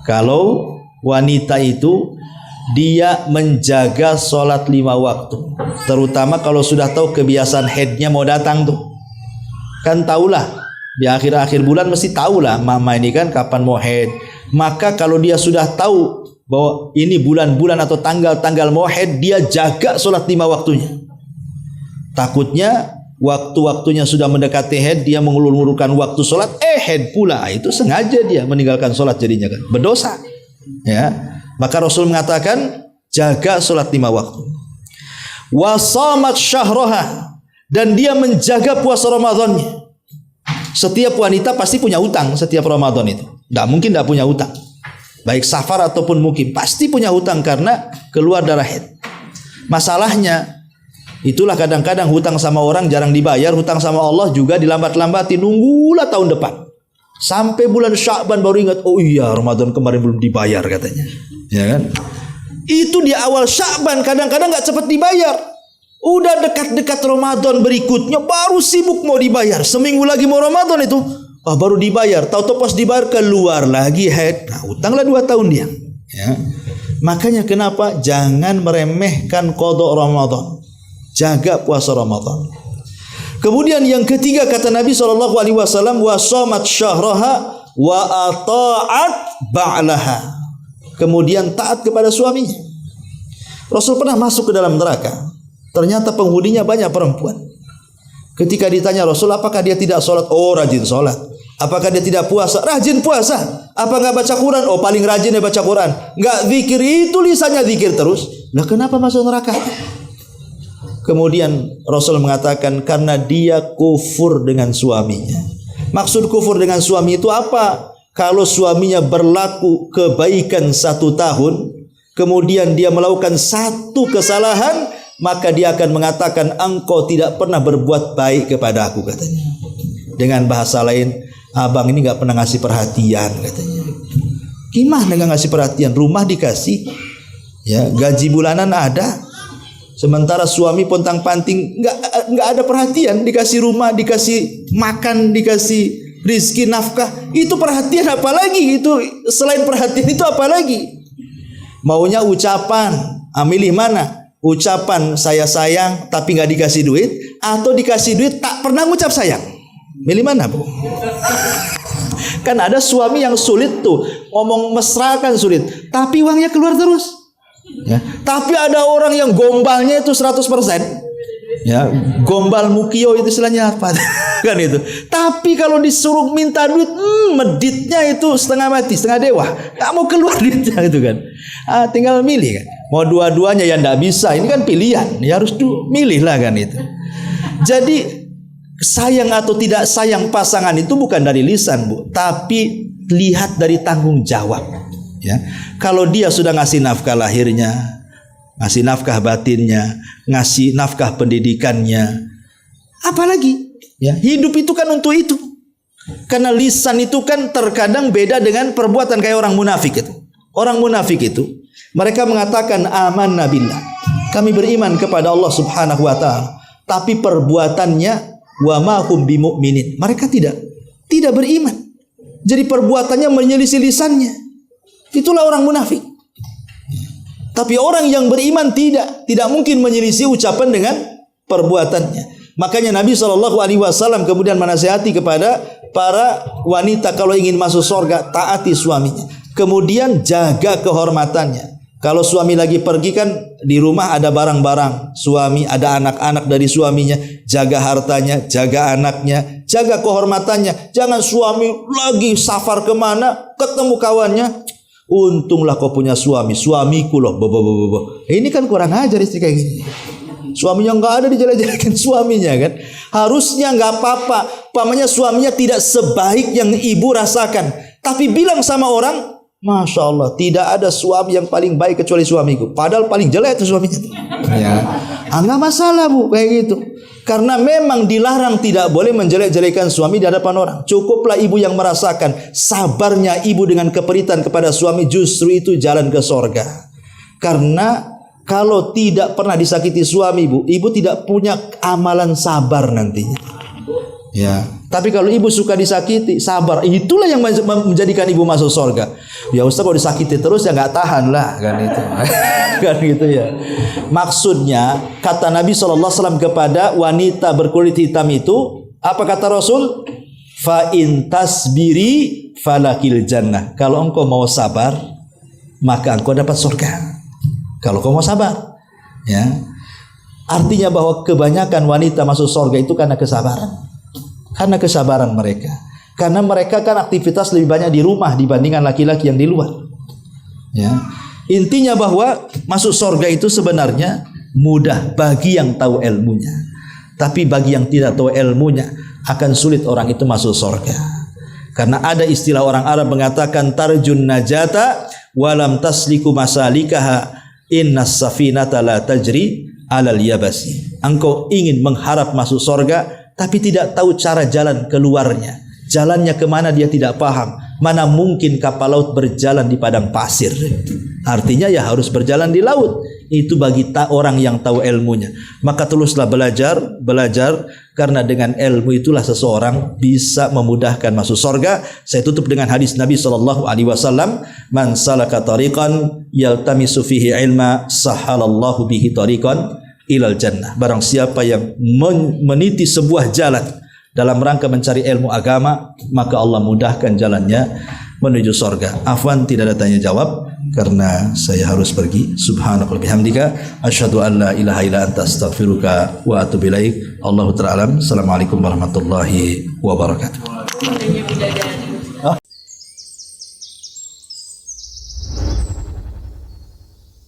Kalau wanita itu dia menjaga sholat 5 waktu, terutama kalau sudah tahu kebiasaan haidnya mau datang tuh. Kan tahulah di akhir-akhir bulan mesti tahulah mama ini kan kapan mau haid. Maka kalau dia sudah tahu bahwa ini bulan-bulan atau tanggal-tanggal mau haid, dia jaga sholat 5 waktunya. Takutnya waktu-waktunya sudah mendekati haid, dia mengulur-ulurkan waktu sholat, haid pula. Itu sengaja dia meninggalkan sholat jadinya kan berdosa. Ya, maka Rasul mengatakan jaga sholat 5 waktu. Wasamat syahroha, dan dia menjaga puasa Ramadannya. Setiap wanita pasti punya utang setiap Ramadan itu. Tidak mungkin tidak punya utang. Baik safar ataupun mukim, pasti punya hutang karena keluar darah haid. Masalahnya, itulah kadang-kadang hutang sama orang jarang dibayar, hutang sama Allah juga dilambat-lambati, nunggulah tahun depan. Sampai bulan Sya'ban baru ingat, oh iya Ramadan kemarin belum dibayar katanya. Ya kan? Itu di awal Sya'ban kadang-kadang nggak cepat dibayar. Udah dekat-dekat Ramadan berikutnya baru sibuk mau dibayar. Seminggu lagi mau Ramadan itu, baru dibayar. Tahu-tahu pas dibayar keluar lagi haid. Nah, utanglah 2 tahun dia. Ya. Makanya kenapa jangan meremehkan qada Ramadan. Jaga puasa Ramadan. Kemudian yang ketiga kata Nabi SAW, wa shamat syahraha wa ata'at ba'laha. Kemudian taat kepada suaminya. Rasul pernah masuk ke dalam neraka. Ternyata penghuninya banyak perempuan. Ketika ditanya Rasul, apakah dia tidak sholat? Oh, rajin sholat. Apakah dia tidak puasa? Rajin puasa. Apa enggak baca Quran? Oh, paling rajin dia baca Quran. Enggak zikir, itu lisannya zikir terus. Lah kenapa masuk neraka? Kemudian Rasul mengatakan karena dia kufur dengan suaminya. Maksud kufur dengan suami itu apa? Kalau suaminya berlaku kebaikan 1 tahun, kemudian dia melakukan 1 kesalahan, maka dia akan mengatakan engkau tidak pernah berbuat baik kepada aku, katanya. Dengan bahasa lain, abang ini nggak pernah ngasih perhatian, katanya. Gimana nggak ngasih perhatian? Rumah dikasih, ya, gaji bulanan ada. Sementara suami pontang-panting nggak ada perhatian, dikasih rumah, dikasih makan, dikasih rizki nafkah, itu perhatian apa lagi? Itu selain perhatian itu apa lagi? Maunya ucapan, milih mana? Ucapan saya sayang tapi nggak dikasih duit, atau dikasih duit tak pernah ngucap sayang? Milih mana, Bu? Kan ada suami yang sulit tuh, ngomong mesra kan sulit, tapi uangnya keluar terus. Ya. Tapi ada orang yang gombalnya itu 100%. Ya, gombal mukio itu istilahnya apa? Kan itu. Tapi kalau disuruh minta duit, meditnya itu setengah mati, setengah dewa. Nggak mau keluar duitnya itu kan. Tinggal milih kan. Mau dua-duanya ya nggak bisa. Ini kan pilihan. Ya harus milih lah kan itu. Jadi sayang atau tidak sayang pasangan itu bukan dari lisan, Bu, tapi lihat dari tanggung jawab. Ya, kalau dia sudah ngasih nafkah lahirnya, ngasih nafkah batinnya, ngasih nafkah pendidikannya, apalagi? Ya, hidup itu kan untuk itu. Karena lisan itu kan terkadang beda dengan perbuatan, kayak orang munafik itu. Orang munafik itu, mereka mengatakan amanna billah, kami beriman kepada Allah Subhanahu wa taala, tapi perbuatannya wa ma hum bimu'minin, mereka tidak beriman. Jadi perbuatannya menyelisih lisannya. Itulah orang munafik. Tapi orang yang beriman tidak mungkin menyelisih ucapan dengan perbuatannya. Makanya Nabi SAW kemudian menasihati kepada para wanita, kalau ingin masuk surga taati suaminya. Kemudian jaga kehormatannya. Kalau suami lagi pergi kan di rumah ada barang-barang suami, ada anak-anak dari suaminya, jaga hartanya, jaga anaknya, jaga kehormatannya. Jangan suami lagi safar kemana, ketemu kawannya, untunglah kau punya suami, suamiku loh, ini kan kurang ajar istri kayak gini. Suaminya nggak ada, dijelek-jelekin suaminya kan. Harusnya nggak apa-apa, pamannya suaminya tidak sebaik yang ibu rasakan, tapi bilang sama orang, Masya Allah, tidak ada suami yang paling baik kecuali suamiku, padahal paling jelek itu suaminya. Ya, nggak masalah, Bu, kayak gitu. Karena memang dilarang tidak boleh menjelek-jelekan suami di hadapan orang. Cukuplah ibu yang merasakan sabarnya ibu dengan keperitan kepada suami, justru itu jalan ke sorga. Karena kalau tidak pernah disakiti suami, ibu tidak punya amalan sabar nantinya. Ya, tapi kalau ibu suka disakiti, sabar, itulah yang menjadikan ibu masuk sorga. Ya Ustaz, kalau disakiti terus ya nggak tahan lah, kan itu. Kan gitu ya. Maksudnya kata Nabi SAW kepada wanita berkulit hitam itu, apa kata Rasul? Fa in tasbiri falakil jannah. Kalau engkau mau sabar, maka engkau dapat surga. Kalau kau mau sabar, ya. Artinya bahwa kebanyakan wanita masuk surga itu karena kesabaran. Karena kesabaran mereka. Karena mereka kan aktivitas lebih banyak di rumah dibandingkan laki-laki yang di luar. Ya. Intinya bahwa masuk surga itu sebenarnya mudah bagi yang tahu ilmunya. Tapi bagi yang tidak tahu ilmunya akan sulit orang itu masuk surga. Karena ada istilah orang Arab mengatakan tarjun najata walam tasliku masalikaha innas safinata la tajri alal yabasi. Engkau ingin mengharap masuk surga tapi tidak tahu cara jalan keluarnya. Jalannya kemana dia tidak paham. Mana mungkin kapal laut berjalan di padang pasir. Artinya ya harus berjalan di laut. Itu bagi orang yang tahu ilmunya. Maka teruslah belajar Karena dengan ilmu itulah seseorang bisa memudahkan masuk surga. Saya tutup dengan hadis Nabi SAW, man salaka tariqan yaltamisu fihi ilma sahalallahu bihi tariqan ilal jannah. Barang siapa yang meniti sebuah jalan dalam rangka mencari ilmu agama, maka Allah mudahkan jalannya menuju surga. Afwan, tidak ada tanya jawab karena saya harus pergi. Subhanakallahumma bihamdika asyhadu an la ilaha illa anta astaghfiruka wa atubu ilaik. Allahu ta'ala alam. Assalamualaikum warahmatullahi wabarakatuh.